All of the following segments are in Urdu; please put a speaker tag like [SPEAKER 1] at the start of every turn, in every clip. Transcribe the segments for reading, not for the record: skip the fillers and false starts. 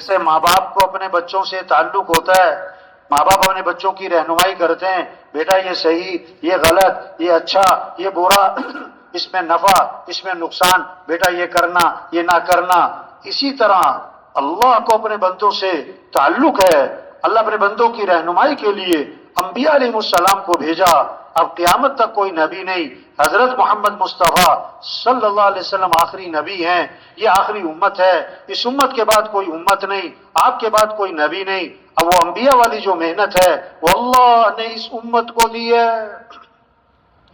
[SPEAKER 1] جیسے ماں باپ کو اپنے بچوں سے تعلق ہوتا ہے، ماں باپ اپنے بچوں کی رہنمائی کرتے ہیں، بیٹا یہ صحیح، یہ غلط، یہ اچھا، یہ برا، اس میں نفع، اس میں نقصان، بیٹا یہ کرنا، یہ نہ کرنا۔ اسی طرح اللہ کو اپنے بندوں سے تعلق ہے، اللہ اپنے بندوں کی رہنمائی کے لیے انبیاء علیہ السلام کو بھیجا۔ اب قیامت تک کوئی نبی نہیں، حضرت محمد مصطفیٰ صلی اللہ علیہ وسلم آخری نبی ہیں، یہ آخری امت ہے، اس امت کے بعد کوئی امت نہیں، آپ کے بعد کوئی نبی نہیں۔ اب وہ انبیاء والی جو محنت ہے وہ اللہ نے اس امت کو دی ہے۔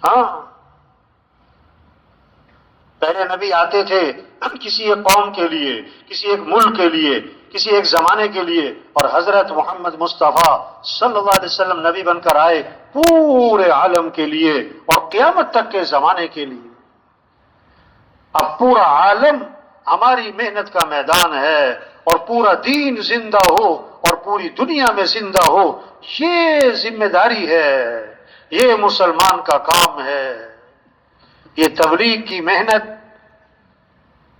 [SPEAKER 1] ہاں، پہلے نبی آتے تھے کسی ایک قوم کے لیے، کسی ایک ملک کے لیے، کسی ایک زمانے کے لیے، اور حضرت محمد مصطفیٰ صلی اللہ علیہ وسلم نبی بن کر آئے پورے عالم کے لیے اور قیامت تک کے زمانے کے لیے۔ اب پورا عالم ہماری محنت کا میدان ہے، اور پورا دین زندہ ہو اور پوری دنیا میں زندہ ہو، یہ ذمہ داری ہے، یہ مسلمان کا کام ہے۔ یہ تبلیغ کی محنت،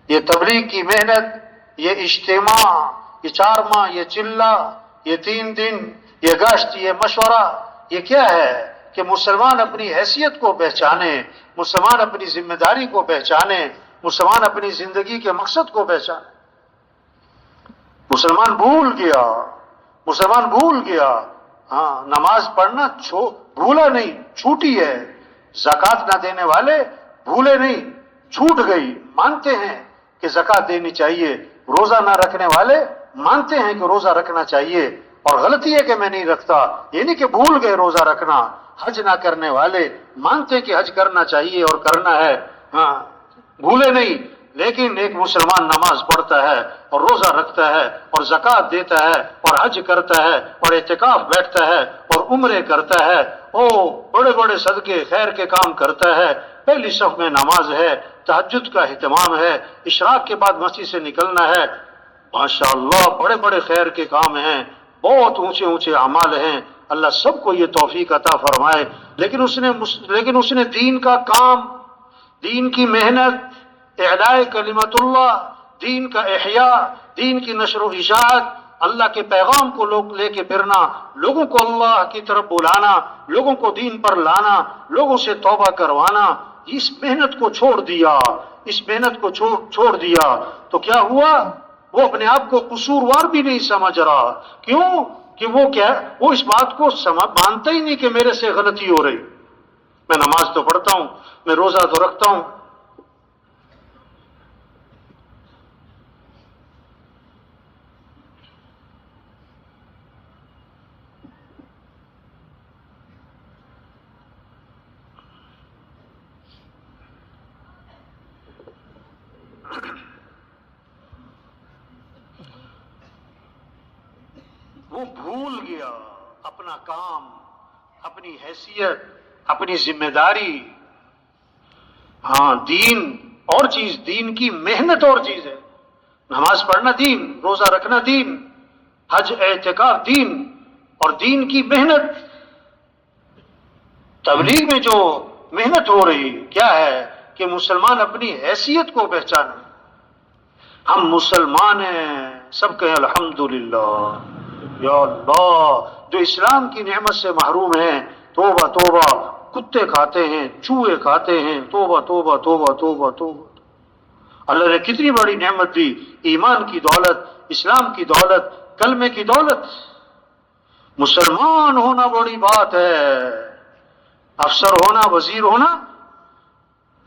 [SPEAKER 1] یہ تبلیغ کی محنت، یہ اجتماع، یہ 4 ماہ، یہ چلہ، یہ 3 دن، یہ گشت، یہ مشورہ، یہ کیا ہے کہ مسلمان اپنی حیثیت کو پہچانے، مسلمان اپنی ذمہ داری کو پہچانے، مسلمان اپنی زندگی کے مقصد کو پہچانے۔ مسلمان بھول گیا، مسلمان بھول گیا۔ ہاں، نماز پڑھنا بھولا نہیں، چھوٹی ہے۔ زکوٰۃ نہ دینے والے بھولے نہیں، چھوٹ گئی، مانتے ہیں کہ زکوٰۃ دینی چاہیے۔ روزہ نہ رکھنے والے مانتے ہیں کہ روزہ رکھنا چاہیے، اور غلطی ہے کہ میں نہیں رکھتا، یہ نہیں کہ بھول گئے روزہ رکھنا۔ حج نہ کرنے والے مانتے ہیں کہ حج کرنا چاہیے اور کرنا ہے، ہاں، بھولے نہیں۔ لیکن ایک مسلمان نماز پڑھتا ہے اور روزہ رکھتا ہے اور زکوٰۃ دیتا ہے اور حج کرتا ہے اور اعتکاف بیٹھتا ہے اور عمرے کرتا ہے، بڑے بڑے صدقے خیر کے کام کرتا ہے، پہلی صف میں نماز ہے، تہجد کا اہتمام ہے، اشراق کے بعد مسجد سے نکلنا ہے، ماشاءاللہ بڑے بڑے خیر کے کام ہیں، بہت اونچے اونچے اعمال ہیں۔ اللہ سب کو یہ توفیق عطا فرمائے۔ لیکن اس نے دین کا کام، دین کی محنت، اعلاء کلمت اللہ، دین کا احیاء، دین کی نشر و اشاعت، اللہ کے پیغام کو لوگ لے کے پھرنا، لوگوں کو اللہ کی طرف بلانا، لوگوں کو دین پر لانا، لوگوں سے توبہ کروانا، اس محنت کو چھوڑ دیا، اس محنت کو چھوڑ دیا تو کیا ہوا؟ وہ اپنے آپ کو قصوروار بھی نہیں سمجھ رہا۔ کیوں؟ کہ وہ اس بات کو مانتا ہی نہیں کہ میرے سے غلطی ہو رہی۔ میں نماز تو پڑھتا ہوں، میں روزہ تو رکھتا ہوں، وہ بھول گیا اپنا کام، اپنی حیثیت، اپنی ذمہ داری۔ ہاں، دین اور چیز، دین کی محنت اور چیز ہے۔ نماز پڑھنا دین، روزہ رکھنا دین، حج اعتکاف دین، اور دین کی محنت۔ تبلیغ میں جو محنت ہو رہی کیا ہے کہ مسلمان اپنی حیثیت کو پہچانے۔ ہم مسلمان ہیں، سب کہیں الحمدللہ، یا اللہ۔ جو اسلام کی نعمت سے محروم ہیں، توبہ توبہ، کتے کھاتے ہیں، چوہے کھاتے ہیں، توبہ توبہ توبہ توبہ توبہ۔ اللہ نے کتنی بڑی نعمت دی، ایمان کی دولت، اسلام کی دولت، کلمے کی دولت۔ مسلمان ہونا بڑی بات ہے، افسر ہونا، وزیر ہونا،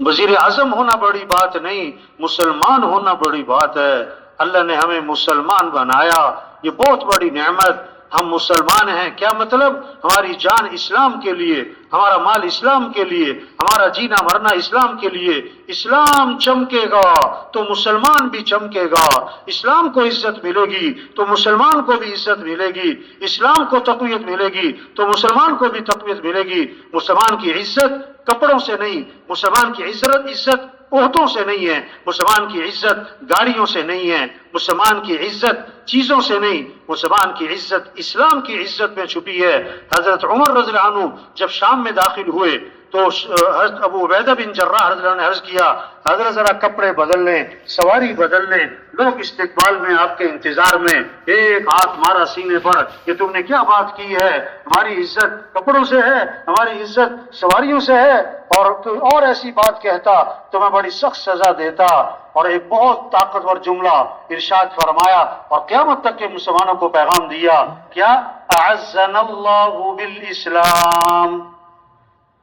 [SPEAKER 1] وزیر اعظم ہونا بڑی بات نہیں، مسلمان ہونا بڑی بات ہے۔ اللہ نے ہمیں مسلمان بنایا، یہ بہت بڑی نعمت۔ ہم مسلمان ہیں، کیا مطلب؟ ہماری جان اسلام کے لیے، ہمارا مال اسلام کے لیے، ہمارا جینا مرنا اسلام کے لیے۔ اسلام چمکے گا تو مسلمان بھی چمکے گا، اسلام کو عزت ملے گی تو مسلمان کو بھی عزت ملے گی، اسلام کو تقویت ملے گی تو مسلمان کو بھی تقویت ملے گی۔ مسلمان کی عزت کپڑوں سے نہیں، مسلمان کی عزت عہدوں سے نہیں ہے، مسلمان کی عزت گاڑیوں سے نہیں ہے، مسلمان کی عزت چیزوں سے نہیں، مسلمان کی عزت اسلام کی عزت میں چھپی ہے۔ حضرت عمر رضی اللہ عنہ جب شام میں داخل ہوئے تو حضرت ابو عبیدہ بن جراح رضی اللہ عنہ نے عرض کیا حضرت ذرا کپڑے بدل لیں، سواری بدل لیں، لوگ استقبال میں آپ کے انتظار میں، ایک ہاتھ مارا سینے پر کہ تم نے کیا بات کی ہے، ہماری عزت کپڑوں سے ہے، ہماری عزت سواریوں سے ہے، اور ایسی بات کہتا تو میں بڑی سخت سزا دیتا۔ اور ایک بہت طاقتور جملہ ارشاد فرمایا اور قیامت تک کے مسلمانوں کو پیغام دیا، کیا؟ اعزنا اللہ بالاسلام،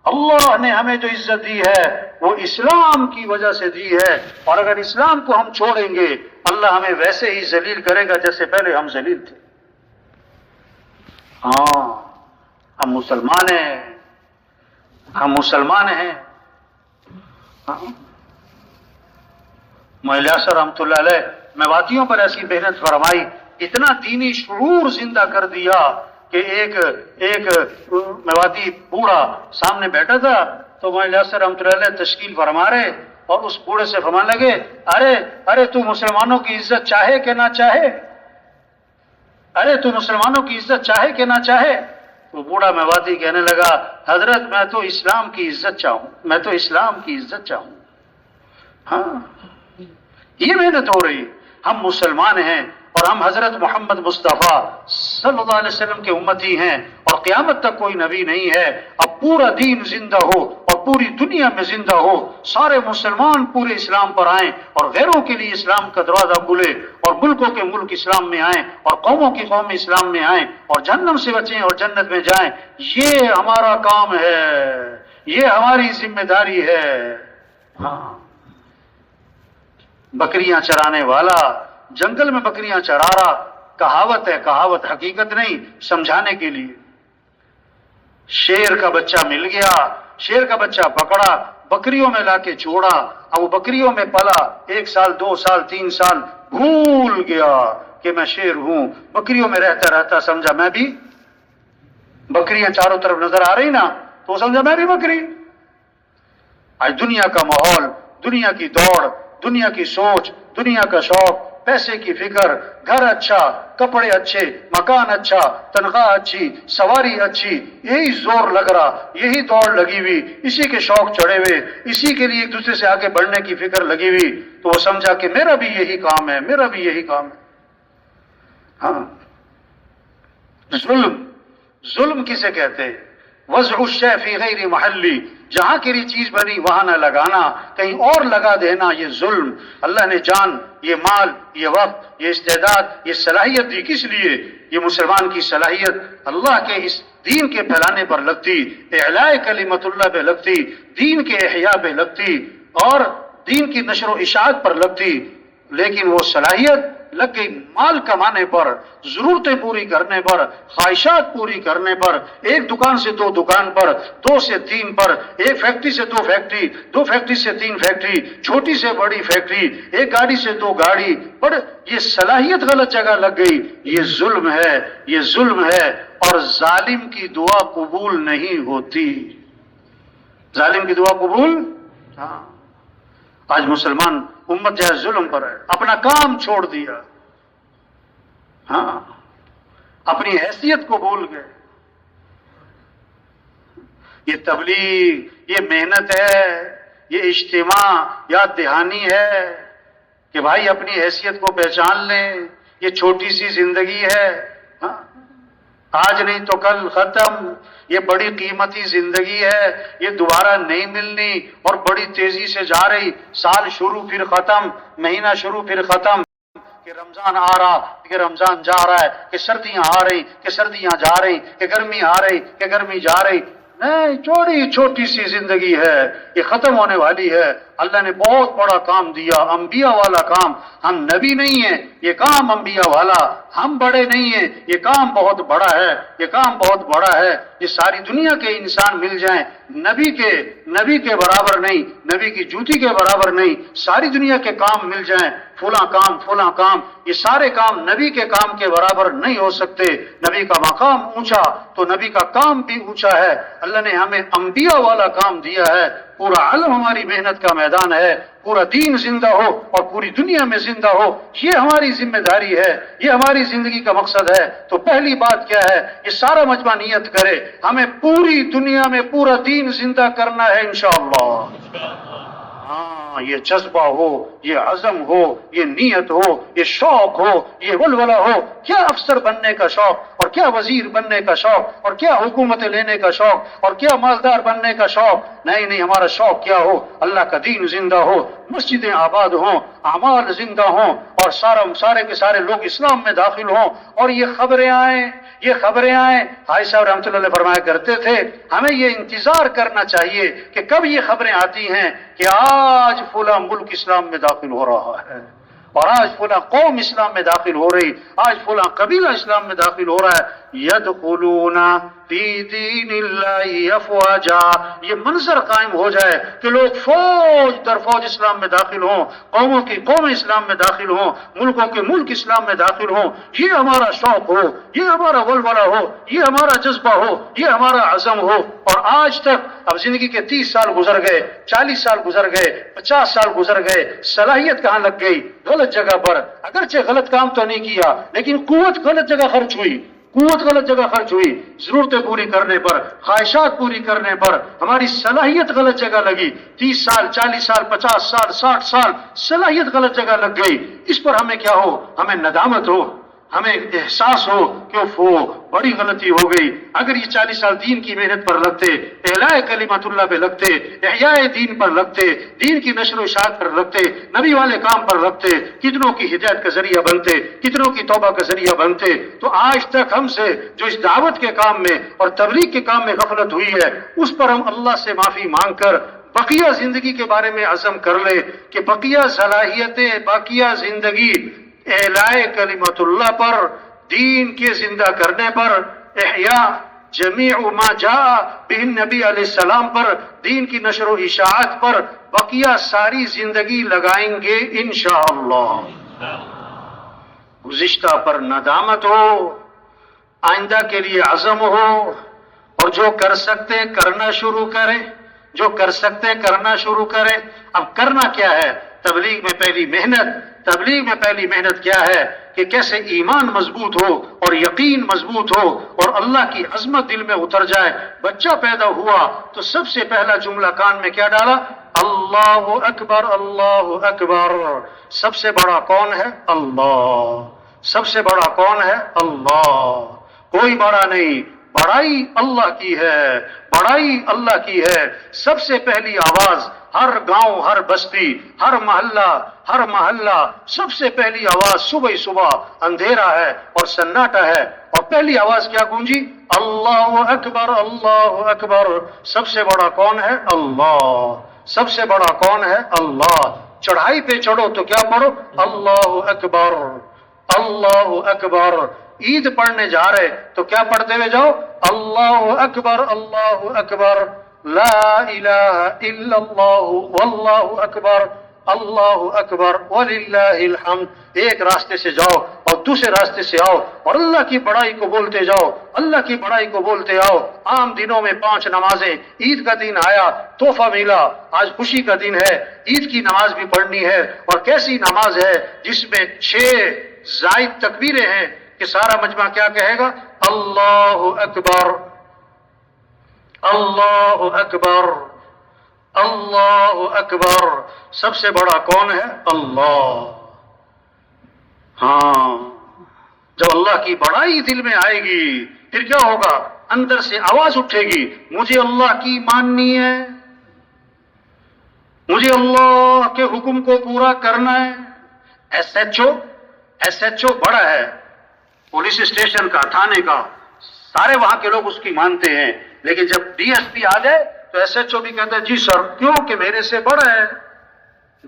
[SPEAKER 1] اللہ نے ہمیں جو عزت دی ہے وہ اسلام کی وجہ سے دی ہے، اور اگر اسلام کو ہم چھوڑیں گے اللہ ہمیں ویسے ہی ذلیل کرے گا جیسے پہلے ہم ذلیل تھے۔ ہاں ہم مسلمان ہیں، ہم مسلمان ہیں۔ مولانا الیاس رحمۃ اللہ علیہ میواتیوں پر ایسی محنت فرمائی، اتنا دینی شعور زندہ کر دیا کہ ایک میواتی بوڑھا سامنے بیٹھا تھا تو مولانا الیاس رحمۃ اللہ علیہ تشکیل فرما رہے اور اس بوڑھے سے فرمانے لگے، ارے تو مسلمانوں کی عزت چاہے کہ نہ چاہے، ارے تو مسلمانوں کی عزت چاہے کہ نہ چاہے۔ تو بوڑھا میواتی کہنے لگا، حضرت میں تو اسلام کی عزت چاہوں، میں تو اسلام کی عزت چاہوں۔ ہاں یہ محنت ہو رہی، ہم مسلمان ہیں اور ہم حضرت محمد مصطفیٰ صلی اللہ علیہ وسلم کے امتی ہیں اور قیامت تک کوئی نبی نہیں ہے۔ اب پورا دین زندہ ہو اور پوری دنیا میں زندہ ہو، سارے مسلمان پورے اسلام پر آئیں اور غیروں کے لیے اسلام کا دروازہ کھلے اور ملکوں کے ملک اسلام میں آئیں اور قوموں کی قوم اسلام میں آئیں اور جہنم سے بچیں اور جنت میں جائیں، یہ ہمارا کام ہے، یہ ہماری ذمہ داری ہے۔ ہاں بکریاں چرانے والا جنگل میں بکریاں چرا رہا، کہاوت ہے، کہاوت حقیقت نہیں، سمجھانے کے لیے۔ شیر کا بچہ مل گیا، شیر کا بچہ پکڑا، بکریوں میں لا کے چھوڑا، اب وہ بکریوں میں پلا، 1 سال 2 سال 3 سال، بھول گیا کہ میں شیر ہوں، بکریوں میں رہتا رہتا سمجھا میں بھی، بکریاں چاروں طرف نظر آ رہی نا تو سمجھا میں بھی بکری۔ آج دنیا کا ماحول، دنیا کی دوڑ، دنیا کی سوچ، دنیا کا شوق، پیسے کی فکر، گھر اچھا، کپڑے اچھے، مکان اچھا، تنخواہ اچھی، سواری اچھی، یہی زور لگ رہا، یہی دوڑ لگی ہوئی، اسی کے شوق چڑھے ہوئے، اسی کے لیے ایک دوسرے سے آگے بڑھنے کی فکر لگی ہوئی، تو وہ سمجھا کہ میرا بھی یہی کام ہے، میرا بھی یہی کام ہے۔ ہاں ظلم کسے کہتے ہیں؟ وضع الشیء فی غیر محلی، جہاں کے لیے چیز بنی وہاں نہ لگانا، کہیں اور لگا دینا، یہ ظلم۔ اللہ نے جان، یہ مال، یہ وقت، یہ استعداد، یہ صلاحیت دی کس لیے؟ یہ مسلمان کی صلاحیت اللہ کے اس دین کے پھیلانے پر لگتی، اعلاء کلمت اللہ پہ لگتی، دین کے احیاء پہ لگتی اور دین کی نشر و اشاعت پر لگتی، لیکن وہ صلاحیت لگ گئی مال کمانے پر، ضرورتیں پوری کرنے پر، خواہشات پوری کرنے پر، ایک دکان سے 2 دکان پر، 2 سے 3 پر، ایک فیکٹری سے 2 فیکٹری، 2 فیکٹری سے 3 فیکٹری، چھوٹی سے بڑی فیکٹری، ایک گاڑی سے 2 گاڑی، پر یہ صلاحیت غلط جگہ لگ گئی، یہ ظلم ہے، یہ ظلم ہے، اور ظالم کی دعا قبول نہیں ہوتی، ظالم کی دعا قبول۔ ہاں آج مسلمان امت جو ہے ظلم پر ہے، اپنا کام چھوڑ دیا، ہاں اپنی حیثیت کو بھول گئے۔ یہ تبلیغ، یہ محنت ہے، یہ اجتماع یاد دہانی ہے کہ بھائی اپنی حیثیت کو پہچان لیں، یہ چھوٹی سی زندگی ہے، ہاں آج نہیں تو کل ختم، یہ بڑی قیمتی زندگی ہے، یہ دوبارہ نہیں ملنی اور بڑی تیزی سے جا رہی، سال شروع پھر ختم، مہینہ شروع پھر ختم، کہ رمضان آ رہا کہ رمضان جا رہا ہے، کہ سردیاں آ رہی کہ سردیاں جا رہی، کہ گرمی آ رہی کہ گرمی جا رہی، نہیں، چھوٹی سی زندگی ہے، یہ ختم ہونے والی ہے۔ اللہ نے بہت بڑا کام دیا، انبیاء والا کام، ہم نبی نہیں ہیں، یہ کام انبیاء والا، ہم بڑے نہیں ہیں، یہ کام بہت بڑا ہے، یہ کام بہت بڑا ہے، یہ ساری دنیا کے انسان مل جائیں، نبی کے برابر نہیں، نبی کی جوتی کے برابر نہیں، ساری دنیا کے کام مل جائیں، فلاں کام، یہ سارے کام نبی کے کام کے برابر نہیں ہو سکتے۔ نبی کا مقام اونچا تو نبی کا کام بھی اونچا ہے۔ اللہ نے ہمیں انبیاء والا کام دیا ہے، پورا عالم ہماری محنت کا میدان ہے، پورا دین زندہ ہو اور پوری دنیا میں زندہ ہو، یہ ہماری ذمہ داری ہے، یہ ہماری زندگی کا مقصد ہے۔ تو پہلی بات کیا ہے؟ یہ سارا مجمع نیت کرے ہمیں پوری دنیا میں پورا دین زندہ کرنا ہے انشاءاللہ۔ ہاں، یہ جذبہ ہو، یہ عزم ہو، یہ نیت ہو، یہ شوق ہو، یہ ولولہ ہو، کیا افسر بننے کا شوق اور کیا وزیر بننے کا شوق اور کیا حکومت لینے کا شوق اور کیا مالدار بننے کا شوق، نہیں، ہمارا شوق کیا ہو؟ اللہ کا دین زندہ ہو، مسجدیں آباد ہوں، اعمال زندہ ہوں اور سارے کے سارے لوگ اسلام میں داخل ہوں، اور یہ خبریں آئیں۔ حاجی صاحب رحمۃ اللہ علیہ فرمایا کرتے تھے ہمیں یہ انتظار کرنا چاہیے کہ کب یہ خبریں آتی ہیں کہ آج فلاں ملک اسلام میں داخل ہو رہا ہے، اور آج فلاں قوم اسلام میں داخل ہو رہی، آج فلاں قبیلہ اسلام میں داخل ہو رہا ہے۔ یدخلون فی دین اللہ افواجا، یہ منظر قائم ہو جائے کہ لوگ فوج در فوج اسلام میں داخل ہوں، قوموں کی قومیں اسلام میں داخل ہوں، ملکوں کے ملک اسلام میں داخل ہوں، یہ ہمارا شوق ہو، یہ ہمارا ولولہ ہو، یہ ہمارا جذبہ ہو، یہ ہمارا عزم ہو۔ اور آج تک اب زندگی کے 30 سال گزر گئے، 40 سال گزر گئے، 50 سال گزر گئے، صلاحیت کہاں لگ گئی؟ غلط جگہ پر، اگرچہ غلط کام تو نہیں کیا لیکن قوت غلط جگہ خرچ ہوئی، ضرورتیں پوری کرنے پر، خواہشات پوری کرنے پر ہماری صلاحیت غلط جگہ لگی، 30 سال، 40 سال، 50 سال، 60 سال صلاحیت غلط جگہ لگ گئی۔ اس پر ہمیں کیا ہو؟ ہمیں ندامت ہو، ہمیں احساس ہو کہ بڑی غلطی ہو گئی۔ اگر یہ 40 سال دین کی محنت پر لگتے، اعلاء کلمت اللہ پہ لگتے، احیاء دین پر لگتے، دین کی نشر و اشاعت پر لگتے، نبی والے کام پر لگتے، کتنوں کی ہدایت کا ذریعہ بنتے، کتنوں کی توبہ کا ذریعہ بنتے، تو آج تک ہم سے جو اس دعوت کے کام میں اور تبلیغ کے کام میں غفلت ہوئی ہے، اس پر ہم اللہ سے معافی مانگ کر بقیہ زندگی کے بارے میں عزم کر لے کہ بقیہ صلاحیتیں، بقیہ زندگی اعلاء کلمت اللہ پر، دین کے زندہ کرنے پر، احیاء جمیع ما جاء بہ نبی علیہ السلام پر، دین کی نشر و اشاعت پر بقیہ ساری زندگی لگائیں گے انشاءاللہ۔ گزشتہ پر ندامت ہو، آئندہ کے لیے عزم ہو، اور جو کر سکتے کرنا شروع کریں، کرنا شروع کریں۔ اب کرنا کیا ہے؟ تبلیغ میں پہلی محنت کیا ہے کہ کیسے ایمان مضبوط ہو اور یقین مضبوط ہو اور اللہ کی عظمت دل میں اتر جائے۔ بچہ پیدا ہوا تو سب سے پہلا جملہ کان میں کیا ڈالا؟ اللہ اکبر، اللہ اکبر۔ سب سے بڑا کون ہے؟ اللہ۔ سب سے بڑا کون ہے؟ اللہ، کوئی بڑا نہیں، بڑائی اللہ کی ہے، بڑائی اللہ کی ہے۔ سب سے پہلی آواز ہر گاؤں، ہر بستی، ہر محلہ سب سے پہلی آواز صبح اندھیرا ہے اور سناٹا ہے، اور پہلی آواز کیا گونجی؟ اللہ اکبر، اللہ اکبر۔ سب سے بڑا کون ہے؟ اللہ۔ سب سے بڑا کون ہے؟ اللہ۔ چڑھائی پہ چڑھو تو کیا پڑھو؟ اللہ اکبر، اللہ اکبر۔ عید پڑھنے جا رہے تو کیا پڑھتے ہوئے جاؤ؟ اللہ اکبر، اللہ اکبر، لا الہ الا اللہ واللہ اکبر، اللہ اکبر وللہ الحمد۔ ایک راستے سے جاؤ اور دوسرے راستے سے آؤ اور اللہ کی بڑائی کو بولتے جاؤ، اللہ کی بڑائی کو بولتے آؤ۔ عام دنوں میں 5 نمازیں، عید کا دن آیا، تحفہ ملا، آج خوشی کا دن ہے، عید کی نماز بھی پڑھنی ہے، اور کیسی نماز ہے جس میں 6 زائد تکبیریں ہیں کہ سارا مجمع کیا کہے گا؟ اللہ اکبر، اللہ اکبر، اللہ اکبر۔ سب سے بڑا کون ہے؟ اللہ۔ ہاں، جب اللہ کی بڑائی دل میں آئے گی پھر کیا ہوگا؟ اندر سے آواز اٹھے گی، مجھے اللہ کی ماننی ہے، مجھے اللہ کے حکم کو پورا کرنا ہے۔ ایس ایچ او بڑا ہے، پولیس اسٹیشن کا، تھانے کا، سارے وہاں کے لوگ اس کی مانتے ہیں، لیکن جب ڈی ایس پی آ جائے تو ایس ایچ او بھی کہتا ہے جی سر، کیوں کہ میرے سے بڑا ہے۔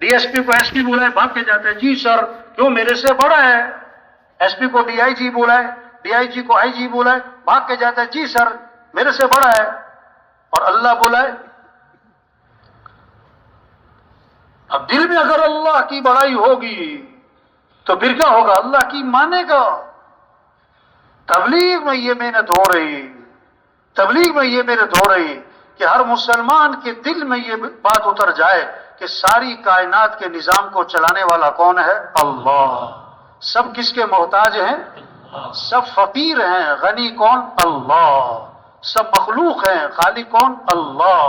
[SPEAKER 1] ڈی ایس پی کو ایس پی بلائے، بھاگ کے جاتا ہے جی سر، کیوں میرے سے بڑا ہے۔ ایس پی کو ڈی آئی جی بلائے، ڈی آئی جی کو آئی جی بلائے، بھاگ کے جاتا ہے جی سر میرے سے بڑا ہے۔ اور اللہ بلائے، اب دل میں اگر اللہ کی بڑائی ہوگی تو پھر کیا ہوگا؟ اللہ کی مانے گا۔ تبلیغ میں یہ محنت ہو رہی کہ ہر مسلمان کے دل میں یہ بات اتر جائے کہ ساری کائنات کے نظام کو چلانے والا کون ہے؟ اللہ۔ سب کس کے محتاج ہیں؟ سب فقیر ہیں، غنی کون؟ اللہ۔ سب مخلوق ہیں، خالق کون؟ اللہ۔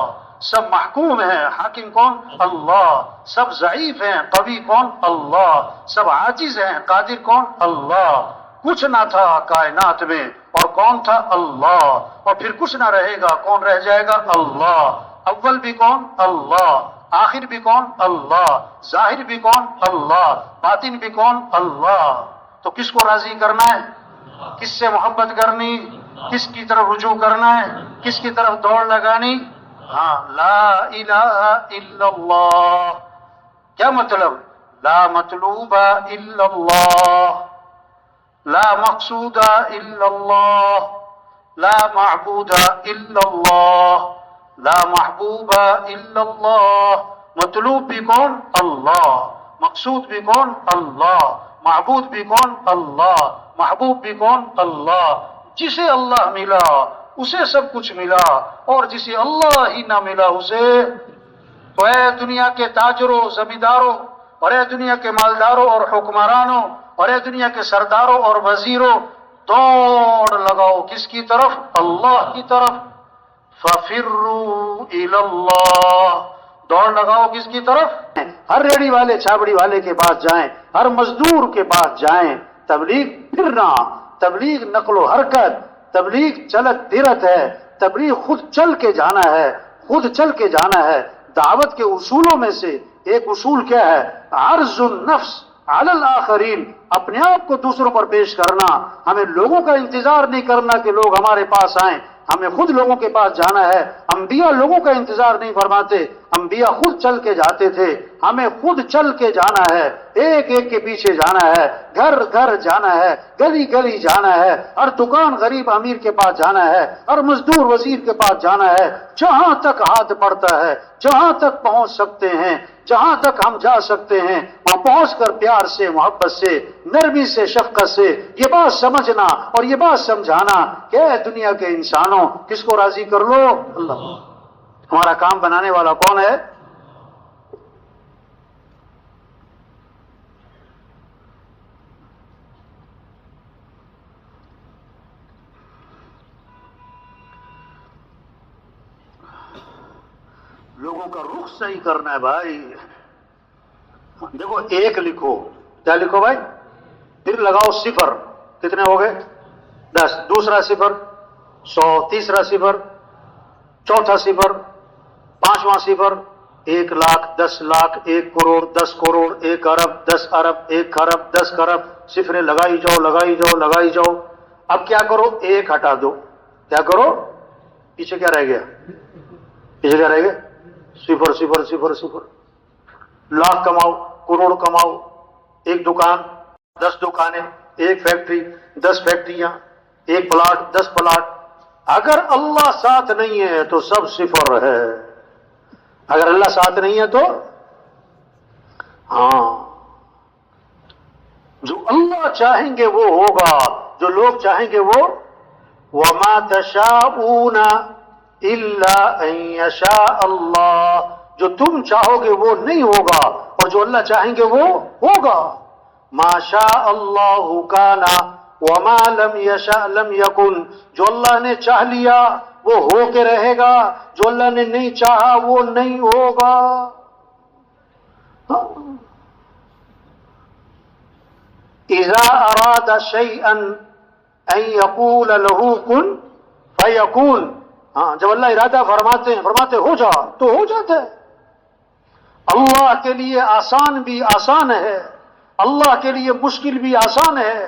[SPEAKER 1] سب محکوم ہیں، حاکم کون؟ اللہ۔ سب ضعیف ہیں، قوی کون؟ اللہ۔ سب عاجز ہیں، قادر کون؟ اللہ۔ کچھ نہ تھا کائنات میں اور کون تھا؟ اللہ۔ اور پھر کچھ نہ رہے گا، کون رہ جائے گا؟ اللہ۔ اول بھی کون؟ اللہ۔ آخر بھی کون؟ اللہ۔ ظاہر بھی کون؟ اللہ۔ باطن بھی کون؟ اللہ۔ تو کس کو راضی کرنا ہے؟ کس سے محبت کرنی؟ کس کی طرف رجوع کرنا ہے؟ کس کی طرف دوڑ لگانی؟ ہاں، لا الہ الا اللہ۔ کیا مطلب؟ لا مطلوب الا اللہ، لا مقصود الا اللہ، لا معبود الا اللہ، لا محبوب الا اللہ۔ مطلوب بھی کون؟ اللہ۔ مقصود بھی کون؟ اللہ۔ معبود بھی کون؟ اللہ۔ محبوب بھی کون؟ اللہ۔ جسے اللہ ملا اسے سب کچھ ملا، اور جسے اللہ ہی نہ ملا اسے تو اے دنیا کے تاجروں، زمینداروں، اور اے دنیا کے مالداروں اور حکمرانوں، اور اے دنیا کے سرداروں اور وزیروں، دوڑ لگاؤ کس کی طرف؟ اللہ کی طرف۔ فَفِرُّوا إِلَى اللَّهِ، دوڑ لگاؤ کس کی طرف؟ ہر ریڑی والے چھابڑی والے کے پاس جائیں، ہر مزدور کے پاس جائیں۔ تبلیغ پھرنا، تبلیغ نقل و حرکت، تبلیغ چلت پھرت ہے، تبلیغ خود چل کے جانا ہے، خود چل کے جانا ہے۔ دعوت کے اصولوں میں سے ایک اصول کیا ہے؟ عرض النفس علی الآخرین، اپنے آپ کو دوسروں پر پیش کرنا۔ ہمیں لوگوں کا انتظار نہیں کرنا کہ لوگ ہمارے پاس آئیں، ہمیں خود لوگوں کے پاس جانا ہے۔ انبیاء لوگوں کا انتظار نہیں فرماتے، انبیاء خود چل کے جاتے تھے۔ ہمیں خود چل کے جانا ہے، ایک ایک کے پیچھے جانا ہے، گھر گھر جانا ہے، گلی گلی جانا ہے، ہر دکان غریب امیر کے پاس جانا ہے، ہر مزدور وزیر کے پاس جانا ہے۔ جہاں تک ہاتھ پڑتا ہے، جہاں تک پہنچ سکتے ہیں، جہاں تک ہم جا سکتے ہیں، وہاں پہنچ کر پیار سے، محبت سے، نرمی سے، شفقت سے یہ بات سمجھنا اور یہ بات سمجھانا کہ اے دنیا کے انسانوں، کس کو راضی کر لو؟ اللہ۔ ہمارا کام بنانے والا کون ہے؟ لوگوں کا رخ صحیح کرنا ہے بھائی۔ دیکھو، ایک لکھو، کیا لکھو بھائی؟ پھر لگاؤ صفر، کتنے ہو گئے؟ 10۔ دوسرا صفر 100، تیسرا صفر، چوتھا صفر، پانچواں صفر 1 لاکھ، 10 لاکھ، 1 کروڑ، 10 کروڑ، 1 ارب، 10 ارب، 1 خرب، 10 خرب۔ صفریں لگائی جاؤ، لگائی جاؤ، لگائی جاؤ۔ اب کیا کرو؟ 1 ہٹا دو۔ کیا کرو؟ پیچھے کیا رہ گیا؟ پیچھے کیا رہ گیا؟ صفر صفر صفر صفر۔ لاکھ کماؤ، کروڑ کماؤ، 1 دکان، 10 دکانیں، 1 فیکٹری، 10 فیکٹریاں، 1 پلاٹ، 10 پلاٹ۔ اگر اللہ ساتھ نہیں ہے تو سب صفر ہے، اگر اللہ ساتھ نہیں ہے تو ہاں، جو اللہ چاہیں گے وہ ہوگا، جو لوگ چاہیں گے وہ۔ وَمَا تَشَاءُونَ إِلَّا أَن يَشَاءَ اللَّهُ، جو تم چاہو گے وہ نہیں ہوگا، اور جو اللہ چاہیں گے وہ ہوگا۔ مَا شَاءَ اللَّهُ كَانَ وَمَا لَمْ يَشَاء لَمْ يَكُنْ، جو اللہ نے چاہ لیا وہ ہو کے رہے گا، جو اللہ نے نہیں چاہا وہ نہیں ہوگا۔ اذا اراد شيئا ان يقول له كن فيكون، ہاں، جب اللہ ارادہ فرماتے ہیں، فرماتے ہو جا تو ہو جاتا ہے۔ اللہ کے لیے آسان بھی آسان ہے، اللہ کے لیے مشکل بھی آسان ہے،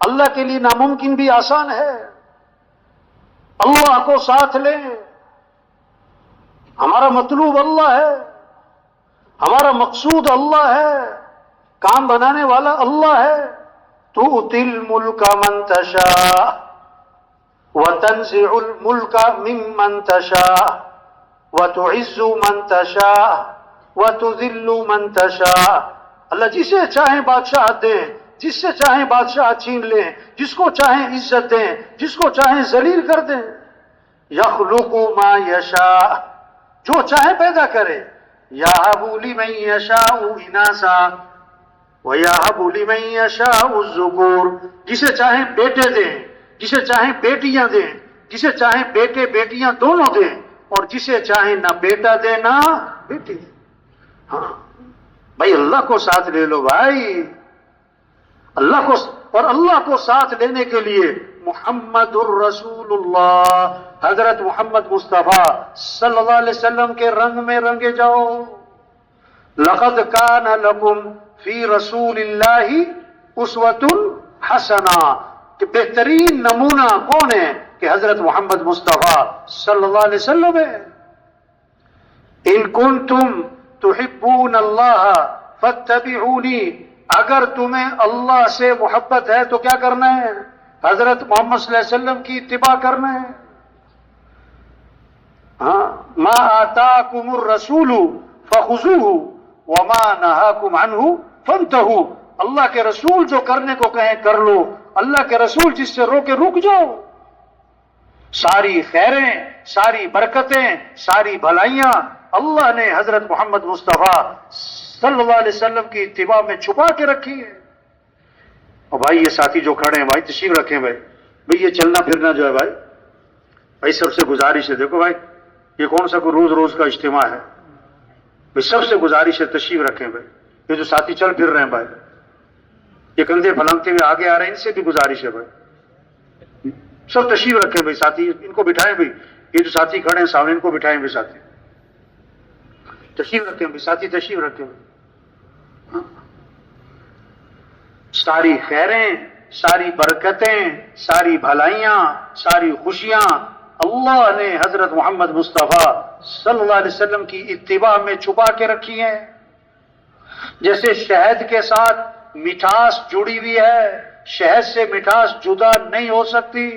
[SPEAKER 1] اللہ کے لیے ناممکن بھی آسان ہے۔ اللہ کو ساتھ لیں، ہمارا مطلوب اللہ ہے، ہمارا مقصود اللہ ہے، کام بنانے والا اللہ ہے۔ تؤتی الملک من تشاء وتنزع الملک ممن تشاء وتعز من تشاء وتذل من تشاء۔ اللہ جسے چاہیں بادشاہ دیں، جس سے چاہیں بادشاہ چھین لیں، جس کو چاہیں عزت دیں، جس کو چاہیں ذلیل کر دیں۔ یخلق ما یشاء، جو چاہے پیدا کرے. یہب لمن یشاء اناسا ویہب لمن یشاء الذکور، جسے چاہیں بیٹے دیں، جسے چاہیں بیٹیاں دیں، جسے چاہیں بیٹے بیٹیاں دونوں دیں، اور جسے چاہیں نہ بیٹا دیں نہ بیٹی دیں. ہاں بھائی اللہ کو ساتھ لے لو بھائی، اللہ کو، اور اللہ کو ساتھ لینے کے لیے محمد الرسول اللہ، حضرت محمد مصطفیٰ صلی اللہ علیہ وسلم کے رنگ میں رنگے جاؤ. لقد کان لکم فی رسول اللہ اسوۃ حسنہ، کہ بہترین نمونہ کون ہے؟ کہ حضرت محمد مصطفیٰ صلی اللہ علیہ وسلم ہے. ان کنتم تحبون اللہ فاتبعونی، اگر تمہیں اللہ سے محبت ہے تو کیا کرنا ہے؟ حضرت محمد صلی اللہ علیہ وسلم کی اتباع کرنا ہے. ہاں، ما آتاکم الرسول فخذوہ وما نہاکم عنہ فانتہوا، اللہ کے رسول جو کرنے کو کہیں کر لو، اللہ کے رسول جس سے روکے رک جاؤ. ساری خیریں، ساری برکتیں، ساری بھلائیاں اللہ نے حضرت محمد مصطفیٰ صلی اللہ علیہ وسلم کی اتباع میں چھپا کے رکھی ہے. اور بھائی یہ ساتھی جو کھڑے ہیں بھائی تشریف رکھیں بھائی، بھائی یہ چلنا پھرنا جو ہے بھائی، بھائی سب سے گزارش ہے، دیکھو بھائی یہ کون سا کوئی روز روز کا اجتماع ہے، بھائی سب سے گزارش ہے تشریف رکھیں بھائی. یہ جو ساتھی چل پھر رہے ہیں بھائی، یہ کندھے پھلانگتے ہوئے آگے آ رہے ہیں، ان سے بھی گزارش ہے بھائی سب تشریف رکھیں بھائی. ساتھی ان کو بٹھائیں بھائی، یہ جو ساتھی کھڑے ہیں سامنے ان کو بٹھائیں بھائی، ساتھی تشریف رکھیں بھائی، ساتھی تشریف رکھیں بھائی. ساری خیریں، ساری برکتیں، ساری بھلائیاں، ساری خوشیاں اللہ نے حضرت محمد مصطفیٰ صلی اللہ علیہ وسلم کی اتباع میں چھپا کے رکھی ہیں. جیسے شہد کے ساتھ مٹھاس جڑی ہوئی ہے، شہد سے مٹھاس جدا نہیں ہو سکتی.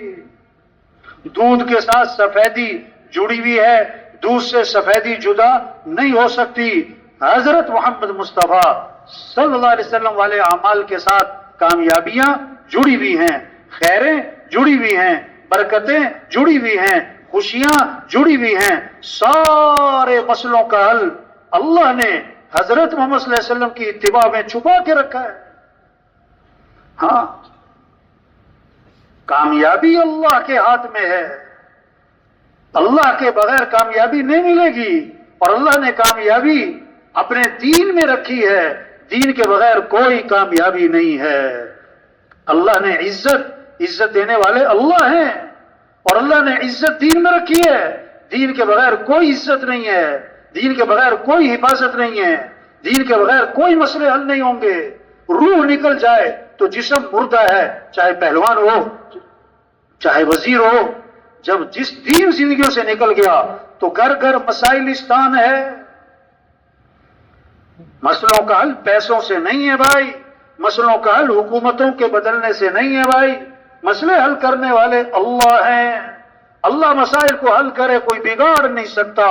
[SPEAKER 1] دودھ کے ساتھ سفیدی جڑی ہوئی ہے، دودھ سے سفیدی جدا نہیں ہو سکتی. حضرت محمد مصطفیٰ صلی اللہ علیہ وسلم والے اعمال کے ساتھ کامیابیاں جڑی ہوئی ہیں، خیریں جڑی ہوئی ہیں، برکتیں جڑی ہوئی ہیں، خوشیاں جڑی ہوئی ہیں. سارے مسئلوں کا حل اللہ نے حضرت محمد صلی اللہ علیہ وسلم کی اتباع میں چھپا کے رکھا ہے. ہاں، کامیابی اللہ کے ہاتھ میں ہے، اللہ کے بغیر کامیابی نہیں ملے گی. اور اللہ نے کامیابی اپنے دین میں رکھی ہے، دین کے بغیر کوئی کامیابی نہیں ہے. اللہ نے عزت دینے والے اللہ ہیں، اور اللہ نے عزت دین میں رکھی ہے. دین کے بغیر کوئی عزت نہیں ہے، دین کے بغیر کوئی حفاظت نہیں ہے، دین کے بغیر کوئی مسئلے حل نہیں ہوں گے. روح نکل جائے تو جسم مردہ ہے، چاہے پہلوان ہو چاہے وزیر ہو. جب جس دین زندگیوں سے نکل گیا تو گھر گھر مسائلستان ہے. مسئلوں کا حل پیسوں سے نہیں ہے بھائی، مسئلوں کا حل حکومتوں کے بدلنے سے نہیں ہے بھائی. مسئلے حل کرنے والے اللہ ہیں. اللہ مسائل کو حل کرے کوئی بگاڑ نہیں سکتا،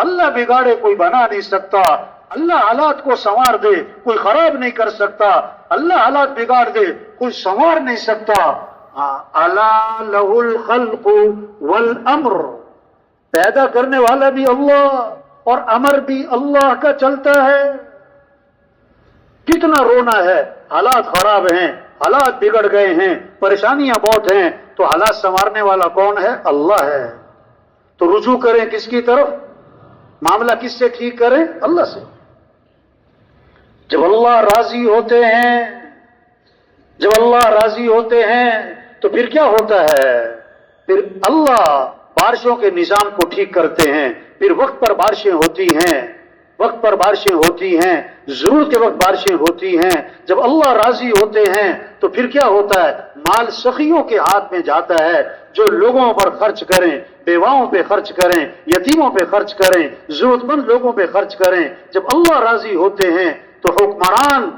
[SPEAKER 1] اللہ بگاڑے کوئی بنا نہیں سکتا. اللہ حالات کو سنوار دے کوئی خراب نہیں کر سکتا، اللہ حالات بگاڑ دے کوئی سنوار نہیں سکتا. الا لہ الخلق والامر، پیدا کرنے والا بھی اللہ اور امر بھی اللہ کا چلتا ہے. کتنا رونا ہے، حالات خراب ہیں، حالات بگڑ گئے ہیں، پریشانیاں بہت ہیں، تو حالات سنوارنے والا کون ہے؟ اللہ ہے. تو رجوع کریں کس کی طرف؟ معاملہ کس سے ٹھیک کریں؟ اللہ سے. جب اللہ راضی ہوتے ہیں، جب اللہ راضی ہوتے ہیں تو پھر کیا ہوتا ہے؟ پھر اللہ بارشوں کے نظام کو ٹھیک کرتے ہیں. پھر وقت پر بارشیں ہوتی ہیں، وقت پر بارشیں ہوتی ہیں، ضرورت کے وقت بارشیں ہوتی ہیں. جب اللہ راضی ہوتے ہیں تو پھر کیا ہوتا ہے؟ مال سخیوں کے ہاتھ میں جاتا ہے، جو لوگوں پر خرچ کریں، بیواؤں پہ خرچ کریں، یتیموں پہ خرچ کریں، ضرورت مند لوگوں پہ خرچ کریں. جب اللہ راضی ہوتے ہیں تو حکمران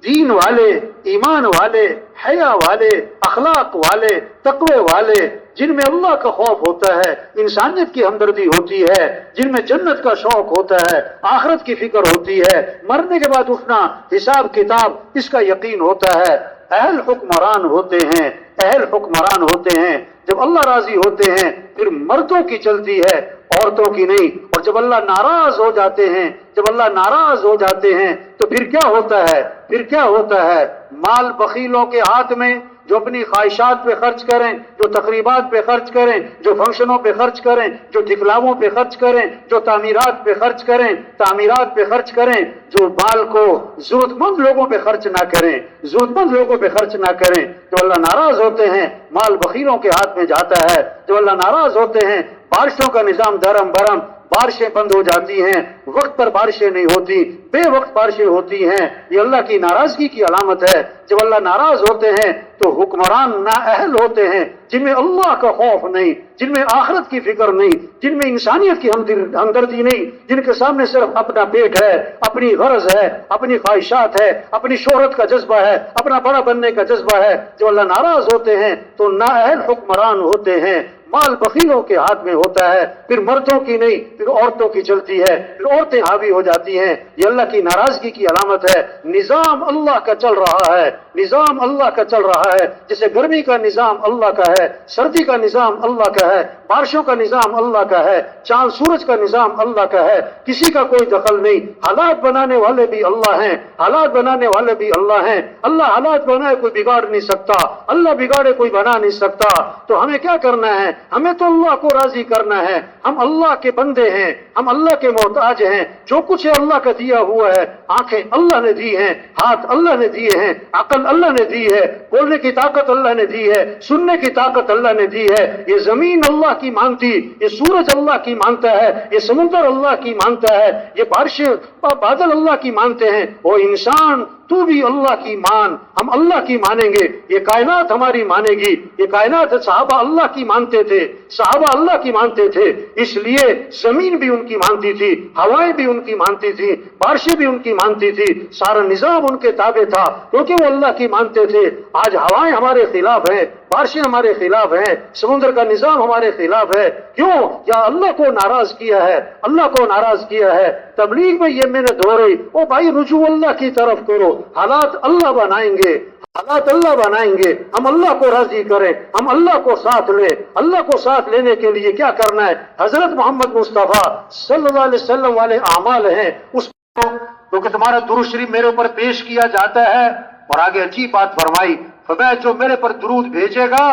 [SPEAKER 1] دین والے، ایمان والے، حیا والے، اخلاق والے، تقوی والے، جن میں اللہ کا خوف ہوتا ہے، انسانیت کی ہمدردی ہوتی ہے، جن میں جنت کا شوق ہوتا ہے، آخرت کی فکر ہوتی ہے، مرنے کے بعد اٹھنا، حساب کتاب، اس کا یقین ہوتا ہے، اہل حکمران ہوتے ہیں. اہل حکمران ہوتے ہیں. جب اللہ راضی ہوتے ہیں پھر مردوں کی چلتی ہے، عورتوں کی نہیں۔ اور جب اللہ ناراض ہو جاتے ہیں، جب اللہ ناراض ہو جاتے ہیں تو پھر کیا ہوتا ہے؟ پھر کیا ہوتا ہے؟ مال بخیلوں کے ہاتھ میں، جو اپنی خواہشات پہ خرچ کریں، جو تقریبات پہ خرچ کریں، جو فنکشنوں پہ خرچ کریں، جو دکھلاووں پہ خرچ کریں، جو تعمیرات پہ خرچ کریں، تعمیرات پہ خرچ کریں، جو مال کو ضرورت مند لوگوں پہ خرچ نہ کریں، ضرورت مند لوگوں پہ خرچ نہ کریں، جو اللہ ناراض ہوتے ہیں مال بخیلوں کے ہاتھ میں جاتا ہے۔ جو اللہ ناراض ہوتے ہیں بارشوں کا نظام درم برم، بارشیں بند ہو جاتی ہیں، وقت پر بارشیں نہیں ہوتی، بے وقت بارشیں ہوتی ہیں، یہ اللہ کی ناراضگی کی علامت ہے۔ جب اللہ ناراض ہوتے ہیں تو حکمران نااہل ہوتے ہیں، جن میں اللہ کا خوف نہیں، جن میں آخرت کی فکر نہیں، جن میں انسانیت کی ہمدردی نہیں، جن کے سامنے صرف اپنا پیٹ ہے، اپنی غرض ہے، اپنی خواہشات ہے، اپنی شہرت کا جذبہ ہے، اپنا بڑا بننے کا جذبہ ہے۔ جو اللہ ناراض ہوتے ہیں تو نااہل حکمران ہوتے ہیں، مال بخیلوں کے ہاتھ میں ہوتا ہے، پھر مردوں کی نہیں پھر عورتوں کی چلتی ہے، پھر عورتیں حاوی ہو جاتی ہیں۔ یہ اللہ کی ناراضگی کی علامت ہے۔ نظام اللہ کا چل رہا ہے، نظام اللہ کا چل رہا ہے، جیسے گرمی کا نظام اللہ کا ہے، سردی کا نظام اللہ کا ہے، بارشوں کا نظام اللہ کا ہے، چاند سورج کا نظام اللہ کا ہے، کسی کا کوئی دخل نہیں۔ حالات بنانے والے بھی اللہ ہیں، حالات بنانے والے بھی اللہ ہیں۔ اللہ حالات بنائے کوئی بگاڑ نہیں سکتا، اللہ بگاڑے کوئی بنا نہیں سکتا۔ تو ہمیں کیا کرنا ہے؟ ہمیں تو اللہ کو راضی کرنا ہے۔ ہم اللہ کے بندے ہیں، ہم اللہ کے محتاج ہیں۔ جو کچھ ہے اللہ کا دیا ہوا ہے، آنکھیں اللہ نے دی ہیں، ہاتھ اللہ نے دیے ہیں، عقل اللہ نے دی ہے، بولنے کی طاقت اللہ نے دی ہے، سننے کی طاقت اللہ نے دی ہے۔ یہ زمین اللہ کی مانتی، یہ سورج اللہ کی مانتا ہے، یہ سمندر اللہ کی مانتا ہے، یہ بارشیں بادل اللہ کی مانتے ہیں۔ وہ انسان تو بھی اللہ کی مان، ہم اللہ کی مانیں گے، یہ کائنات ہماری مانے گی۔ یہ کائنات صحابہ اللہ کی مانتے تھے، صحابہ اللہ کی مانتے تھے، اس لیے زمین بھی ان کی مانتی تھی، ہوائیں بھی ان کی مانتی تھی، بارشیں بھی ان کی مانتی تھی، سارا نظام ان کے تابع تھا کیونکہ وہ اللہ کی مانتے تھے۔ آج ہوائیں ہمارے خلاف ہیں، بارشیں ہمارے خلاف ہیں، سمندر کا نظام ہمارے خلاف ہے۔ کیوں؟ یا اللہ کو ناراض کیا ہے، اللہ کو ناراض کیا ہے۔ تبلیغ میں یہ محنت ہو رہی، او بھائی رجوع اللہ کی طرف کرو، حالات اللہ بنائیں گے، حالات اللہ بنائیں گے۔ ہم اللہ کو راضی کریں، ہم اللہ کو ساتھ لیں۔ اللہ کو ساتھ لینے کے لیے کیا کرنا ہے؟ حضرت محمد مصطفیٰ صلی اللہ علیہ وسلم والے اعمال ہیں، اس کو کیونکہ تمہارا درود شریف میرے اوپر پیش کیا جاتا ہے۔ اور آگے عجیب بات فرمائی، فرمایا جو میرے پر درود بھیجے گا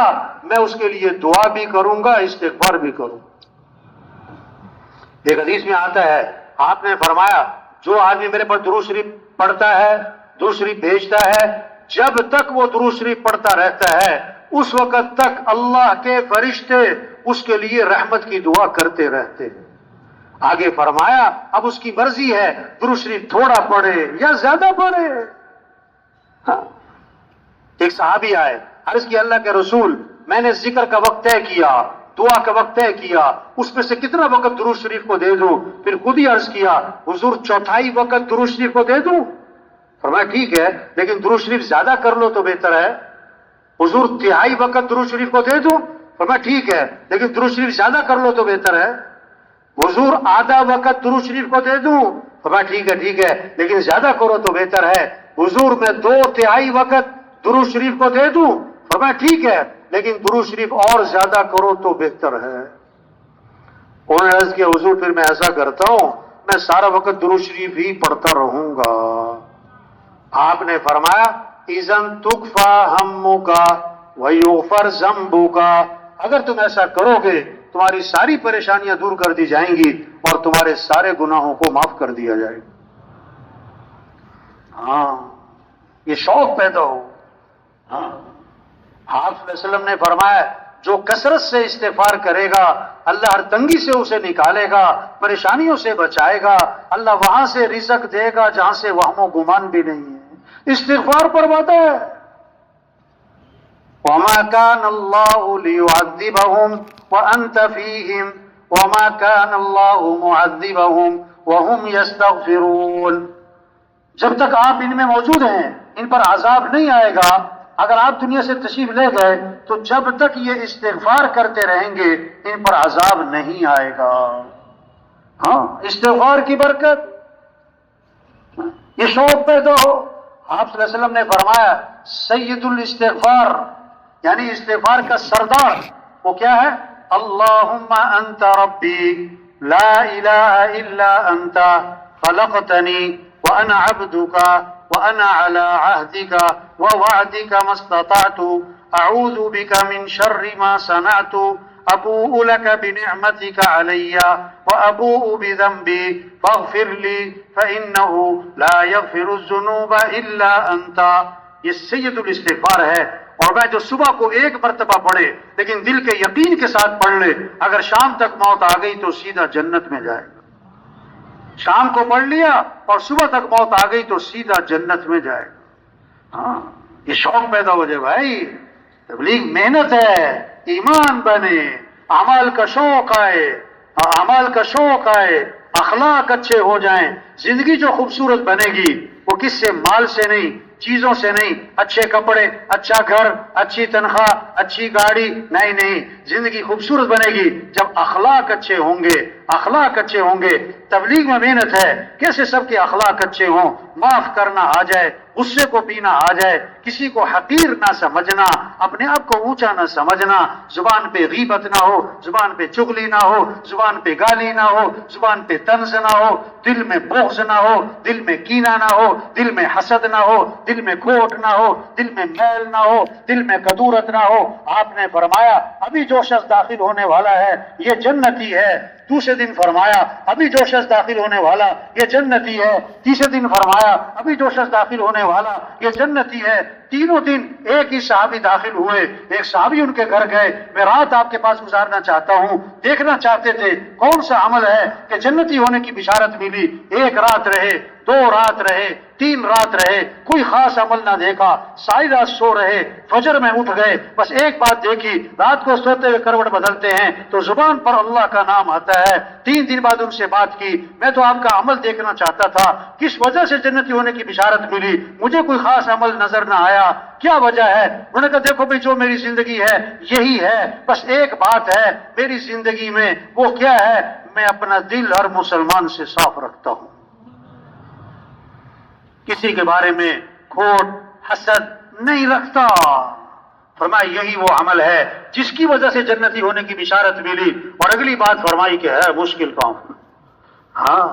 [SPEAKER 1] میں اس کے لیے دعا بھی کروں گا، استغفار بھی کروں گا۔ ایک حدیث میں آتا ہے، آپ نے فرمایا جو آدمی میرے پر درود شریف پڑھتا ہے، درود شریف بھیجتا ہے، جب تک وہ درود شریف پڑھتا رہتا ہے اس وقت تک اللہ کے فرشتے اس کے لیے رحمت کی دعا کرتے رہتے ہیں۔ آگے فرمایا اب اس کی مرضی ہے درود شریف تھوڑا پڑھے یا زیادہ پڑھے۔ ایک صحابی آئے، عرض کی اللہ کے رسول میں نے ذکر کا وقت طے کیا، دعا کا وقت طے کیا، اس میں سے کتنا وقت درود شریف کو دے دوں؟ پھر خود ہی عرض کیا حضور چوتھائی وقت درود شریف کو دے دوں؟ فرمایا ٹھیک ہے لیکن درود شریف زیادہ کر لو تو بہتر ہے۔ حضور تہائی وقت درود شریف کو دے دوں؟ فرمایا ٹھیک ہے لیکن درود شریف زیادہ کر لو تو بہتر ہے۔ حضور آدھا وقت درود شریف کو دے دوں؟ فرمایا ٹھیک ہے لیکن زیادہ کرو تو بہتر ہے۔ حضور میں 2/3 وقت درود شریف کو دے دوں؟ فرمایا ٹھیک ہے لیکن درود شریف اور زیادہ کرو تو بہتر ہے۔ انہوں نے عرض کیا حضور پھر میں ایسا کرتا ہوں میں سارا وقت درود شریف ہی پڑھتا رہوں گا۔ آپ نے فرمایا اذن تکفا ہمک ویغفر ذنبک، اگر تم ایسا کرو گے تمہاری ساری پریشانیاں دور کر دی جائیں گی اور تمہارے سارے گناہوں کو معاف کر دیا جائے گا۔ ہاں یہ شوق پیدا ہو۔ ہاں آپ صلی اللہ علیہ وسلم نے فرمایا جو کثرت سے استغفار کرے گا اللہ ہر تنگی سے اسے نکالے گا، پریشانیوں سے بچائے گا، اللہ وہاں سے رزق دے گا جہاں سے وہم و گمان بھی نہیں ہے۔ استغفار پر وعدہ ہے، وَمَا كَانَ اللَّهُ لِيُعَذِّبَهُمْ وَأَنْتَ فِيهِمْ وَمَا كَانَ اللَّهُ مُعَذِّبَهُمْ وَهُمْ يَسْتَغْفِرُونَ۔ جب تک آپ ان میں موجود ہیں ان پر عذاب نہیں آئے گا۔ اگر آپ دنیا سے تشریف لے گئے تو جب تک یہ استغفار کرتے رہیں گے ان پر عذاب نہیں آئے گا۔ ہاں استغفار کی برکت، یہ شوق پیدا ہو۔ آپ صلی اللہ علیہ وسلم نے فرمایا سید الاستغفار یعنی استغفار کا سردار وہ کیا ہے؟ اللہم انت ربی لا الہ الا انت خلقتنی وانا عبدک وانا علی عہدک ووعدک ما استطعت اعوذ بک من شر ما صنعت ابوء لك بنعمتك علي وابوء بذنبي فاغفر لي فانه لا يغفر الذنوب الا انت. یہ سید الاستغفار ہے. اور میں جو صبح کو ایک مرتبہ پڑھے لیکن دل کے یقین کے ساتھ پڑھ لے، اگر شام تک موت آ گئی تو سیدھا جنت میں جائے گا. شام کو پڑھ لیا اور صبح تک موت آ گئی تو سیدھا جنت میں جائے گا. ہاں یہ شوق پیدا ہو جائے بھائی. تبلیغ محنت ہے، ایمان بنے، اعمال کا شوق آئے، اعمال کا شوق آئے، اخلاق اچھے ہو جائیں. زندگی جو خوبصورت بنے گی وہ کس سے؟ مال سے نہیں، چیزوں سے نہیں. اچھے کپڑے، اچھا گھر، اچھی تنخواہ، اچھی گاڑی نہیں. زندگی خوبصورت بنے گی جب اخلاق اچھے ہوں گے. اخلاق اچھے ہوں گے. تبلیغ میں محنت ہے کیسے سب کے اخلاق اچھے ہوں، معاف کرنا آ جائے، غصے کو پینا آ جائے، کسی کو حقیر نہ سمجھنا، اپنے آپ کو اونچا نہ سمجھنا، زبان پہ غیبت نہ ہو، زبان پہ چغلی نہ ہو، زبان پہ گالی نہ ہو، زبان پہ طنز نہ ہو، دل میں بغض نہ ہو، دل میں کینہ نہ ہو، دل میں حسد نہ ہو، دل میں کھوٹ نہ ہو، دل میں میل نہ ہو، دل میں کدورت نہ ہو. آپ نے فرمایا ابھی جو شخص داخل ہونے والا ہے یہ جنتی ہے. دوسرے دن فرمایا ابھی جو شخص داخل ہونے والا یہ جنتی ہے. تیسرے دن فرمایا ابھی جو شخص داخل ہونے والا یہ جنتی ہے. تینوں دن ایک ہی صحابی داخل ہوئے. ایک صحابی ان کے گھر گئے، میں رات آپ کے پاس گزارنا چاہتا ہوں. دیکھنا چاہتے تھے کون سا عمل ہے کہ جنتی ہونے کی بشارت ملی. ایک رات رہے، 2 رات رہے، 3 رات رہے، کوئی خاص عمل نہ دیکھا. ساری رات سو رہے، فجر میں اٹھ گئے، بس ایک بات دیکھی، رات کو سوتے ہوئے کروٹ بدلتے ہیں تو زبان پر اللہ کا نام آتا ہے. 3 دن بعد ان سے بات کی، میں تو آپ کا عمل دیکھنا چاہتا تھا، کس وجہ سے جنتی ہونے کی بشارت ملی؟ مجھے کوئی خاص عمل نظر نہ آیا، کیا وجہ ہے؟ انہوں نے کہا دیکھو بھائی جو میری زندگی ہے یہی ہے، بس ایک بات ہے میری زندگی میں، وہ کیا ہے؟ میں اپنا دل ہر مسلمان سے صاف رکھتا ہوں، کسی کے بارے میں کھوٹ حسد نہیں رکھتا. فرمایا یہی وہ عمل ہے جس کی وجہ سے جنتی ہونے کی بشارت ملی. اور اگلی بات فرمائی کہ ہے مشکل کام، ہاں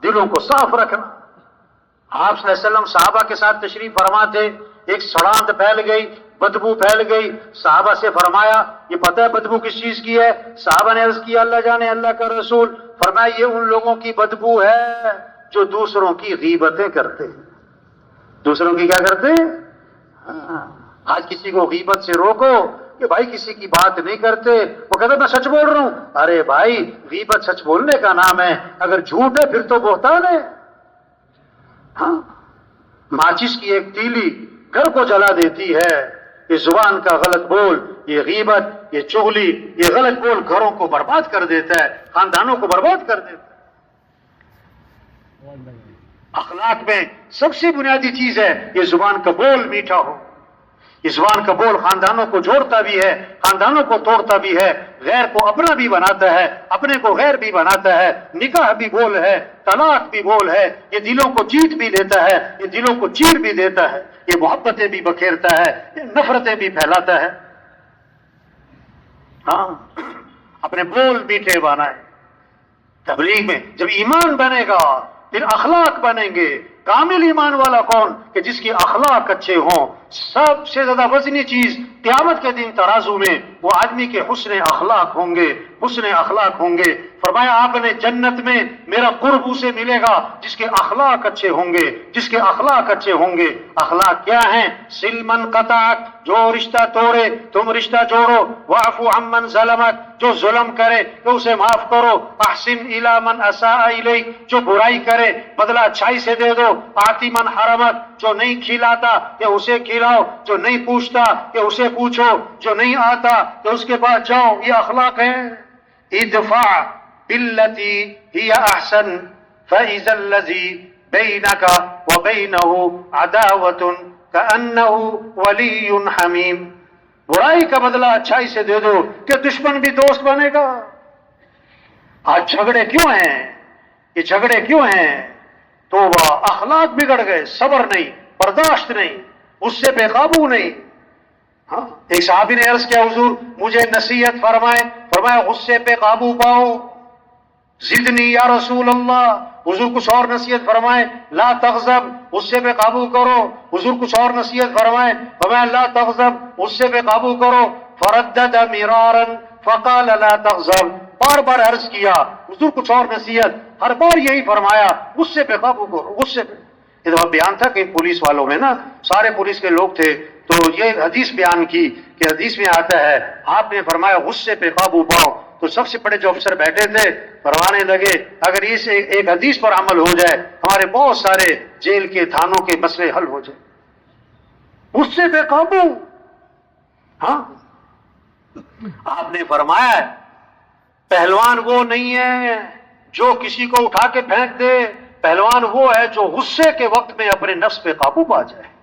[SPEAKER 1] دلوں کو صاف رکھنا. آپ صلی اللہ علیہ وسلم صحابہ کے ساتھ تشریف فرما تھے، ایک سڑانت پھیل گئی، بدبو پھیل گئی. صحابہ سے فرمایا یہ پتہ ہے بدبو کس چیز کی ہے؟ صحابہ نے عرض کیا اللہ جانے اللہ کا رسول. فرمایا یہ ان لوگوں کی بدبو ہے جو دوسروں کی غیبتیں کرتے ہیں. دوسروں کی کیا کرتے ہیں؟ آج کسی کو غیبت سے روکو کہ بھائی کسی کی بات نہیں کرتے، وہ کہتے میں سچ بول رہا ہوں. ارے بھائی غیبت سچ بولنے کا نام ہے، اگر جھوٹ ہے پھر تو بہتان ہے. ہاں ماچس کی ایک تیلی گھر کو جلا دیتی ہے. یہ زبان کا غلط بول، یہ غیبت، یہ چغلی، یہ غلط بول گھروں کو برباد کر دیتا ہے، خاندانوں کو برباد کر دیتا ہے. اخلاق میں سب سے بنیادی چیز ہے یہ زبان کا بول میٹھا ہو. یہ زبان کا بول خاندانوں کو جوڑتا بھی ہے، خاندانوں کو توڑتا بھی ہے، غیر کو اپنا بھی بناتا ہے، اپنے کو غیر بھی بناتا ہے. نکاح بھی بول ہے، طلاق بھی بول ہے. یہ دلوں کو جیت بھی لیتا ہے، یہ دلوں کو چیر بھی دیتا ہے، یہ محبتیں بھی بکھیرتا ہے، یہ نفرتیں بھی پھیلاتا ہے. ہاں اپنے بول میٹھے بنائے. تبلیغ میں جب ایمان بنے گا پھر اخلاق بنیں گے. کامل ایمان والا کون؟ کہ جس کے اخلاق اچھے ہوں. سب سے زیادہ وزنی چیز قیامت کے دن ترازو میں وہ آدمی کے حسن اخلاق ہوں گے، حسن اخلاق ہوں گے. فرمایا آپ نے جنت میں میرا قرب اسے ملے گا جس کے اخلاق اچھے ہوں گے، جس کے اخلاق اچھے ہوں گے. اخلاق کیا ہیں؟ سلمن قطعک، جو رشتہ توڑے تم رشتہ جوڑو. واعفو عمن ظلمک، جو ظلم کرے تو اسے معاف کرو. احسن الی من اساء الیک، جو برائی کرے بدلہ اچھائی سے دے دو. آتی من حرمک، جو نہیں کھلاتا کہ اسے کھلاؤ، جو نہیں پوچھتا کہ اسے پوچھو، جو نہیں آتا کہ اس کے پاس جاؤ. یہ اخلاق ہے. ادفع بالتی ہی احسن فاذا الذی بینک وبینہ عداوۃ کأنہ ولی حمیم. برائی کا بدلہ اچھائی سے دے دو کہ دشمن بھی دوست بنے گا. آج جھگڑے کیوں ہیں؟ یہ جھگڑے کیوں ہیں؟ توبہ، اخلاق بگڑ گئے، صبر نہیں، برداشت نہیں، غصے پہ قابو نہیں. ہاں ایک صحابی نے عرض کیا حضور مجھے نصیحت فرمائے. فرمایا غصے پہ قابو پاؤ. زدنی یا رسول اللہ، حضور کچھ اور نصیحت فرمائیں، لا تغضب، غصے پہ قابو کرو، حضور کچھ اور نصیحت فرمائیں، فرمایا لا تغضب، غصے پہ قابو کرو، فردد مرارا فقال لا تغضب، بار بار عرض کیا، حضور کچھ اور نصیحت، ہر بار یہی فرمایا غصے پہ قابو کرو، غصے پہ۔ یہ تو بیان تھا کہ پولیس والوں میں نا سارے پولیس کے لوگ تھے، تو یہ حدیث بیان کی کہ حدیث میں آتا ہے آپ نے فرمایا غصے پہ قابو پاؤ، تو سب سے بڑے جو افسر بیٹھے تھے فرمانے لگے اگر اس ایک حدیث پر عمل ہو جائے ہمارے بہت سارے جیل کے تھانوں کے مسئلے حل ہو جائے۔ غصے پہ قابو، ہاں آپ نے فرمایا پہلوان وہ نہیں ہے جو کسی کو اٹھا کے پھینک دے، پہلوان وہ ہے جو غصے کے وقت میں اپنے نفس پہ قابو پا جائے۔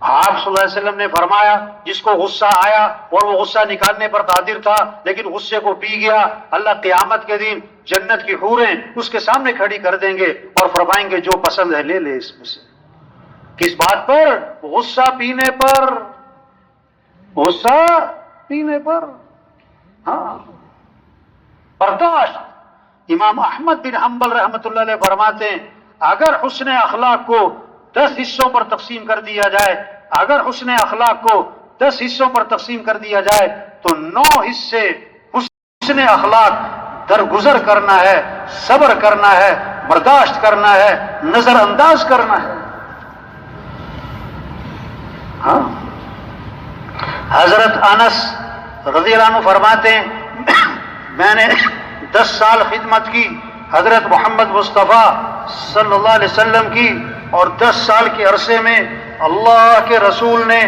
[SPEAKER 1] آپ صلی اللہ علیہ وسلم نے فرمایا جس کو غصہ آیا اور وہ غصہ نکالنے پر قادر تھا لیکن غصے کو پی گیا، اللہ قیامت کے دن جنت کی حوریں اس کے سامنے کھڑی کر دیں گے اور فرمائیں گے جو پسند ہے لے لے اس میں سے۔ کس بات پر؟ غصہ پینے پر، غصہ پینے پر، ہاں برداشت۔ امام احمد بن حنبل رحمۃ اللہ علیہ فرماتے ہیں اگر حسن اخلاق کو 10 حصوں پر تقسیم کر دیا جائے، اگر حسن اخلاق کو 10 حصوں پر تقسیم کر دیا جائے تو 9 حصے حسن اخلاق درگزر کرنا ہے، صبر کرنا ہے، برداشت کرنا ہے، نظر انداز کرنا ہے۔ ہاں حضرت انس رضی اللہ عنہ فرماتے ہیں میں نے 10 سال خدمت کی حضرت محمد مصطفیٰ صلی اللہ علیہ وسلم کی، اور 10 سال کے عرصے میں اللہ کے رسول نے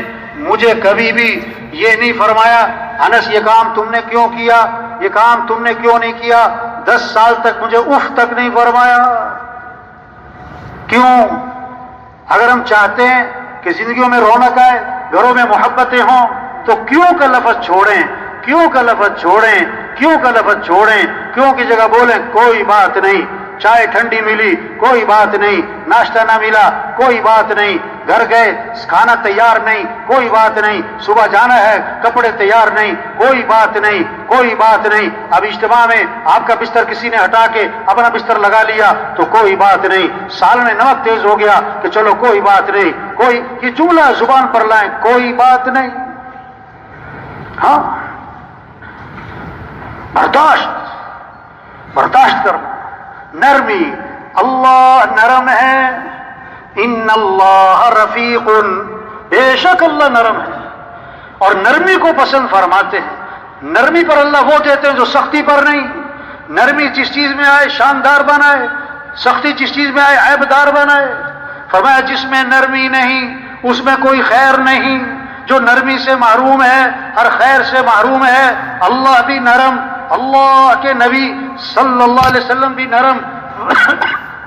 [SPEAKER 1] مجھے کبھی بھی یہ نہیں فرمایا انس یہ کام تم نے کیوں کیا، یہ کام تم نے کیوں نہیں کیا۔ 10 سال تک مجھے اف تک نہیں فرمایا۔ کیوں؟ اگر ہم چاہتے ہیں کہ زندگیوں میں رونق آئے، گھروں میں محبتیں ہوں، تو کیوں کا لفظ چھوڑیں، کیوں کا لفظ چھوڑیں، کیوں کا لفظ چھوڑیں، کیوں کی جگہ بولیں کوئی بات نہیں، چائے ٹھنڈی ملی کوئی بات نہیں، ناشتہ نہ ملا کوئی بات نہیں، گھر گئے کھانا تیار نہیں کوئی بات نہیں، صبح جانا ہے کپڑے تیار نہیں کوئی بات نہیں، کوئی بات نہیں، اب اجتماع میں آپ کا بستر کسی نے ہٹا کے اپنا بستر لگا لیا تو کوئی بات نہیں، سال میں نمک تیز ہو گیا کہ چلو کوئی بات نہیں، کوئی یہ جملہ زبان پر لائیں کوئی بات نہیں۔ ہاں برداشت کرنا، نرمی، اللہ نرم ہے، ان اللہ رفیق، بے شک اللہ نرم ہے اور نرمی کو پسند فرماتے ہیں۔ نرمی پر اللہ وہ دیتے ہیں جو سختی پر نہیں، نرمی جس چیز میں آئے شاندار بنائے، سختی جس چیز میں آئے عیبدار بنائے۔ فرمایا جس میں نرمی نہیں اس میں کوئی خیر نہیں، جو نرمی سے محروم ہے ہر خیر سے محروم ہے۔ اللہ بھی نرم، اللہ کے نبی صلی اللہ علیہ وسلم بھی نرم۔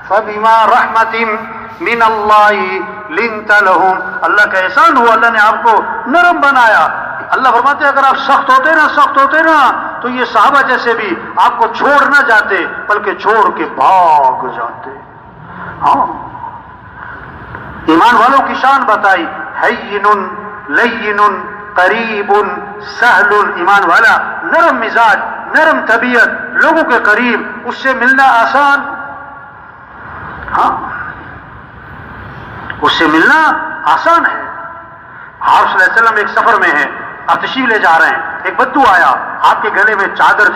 [SPEAKER 1] فَبِمَا رَحْمَةٍ مِّنَ اللَّهِ لِنْتَ لَهُمْ، اللہ کا احسان ہوا اللہ نے آپ کو نرم بنایا۔ اللہ فرماتے ہیں اگر آپ سخت ہوتے نا تو یہ صحابہ جیسے بھی آپ کو چھوڑ نہ جاتے بلکہ چھوڑ کے بھاگ جاتے۔ ہاں ایمان والوں کی شان بتائی، ہین لین قریب سہل، ایمان والا نرم مزاج، نرم طبیعت، لوگوں کے قریب، اس سے ملنا آسان۔ ہاں اس سے ملنا آسان ہے۔ آپ صلی اللہ علیہ وسلم ایک سفر میں ہیں، آپ تشریف لے جا رہے ہیں، ایک بدو آیا، آپ کے گلے میں چادر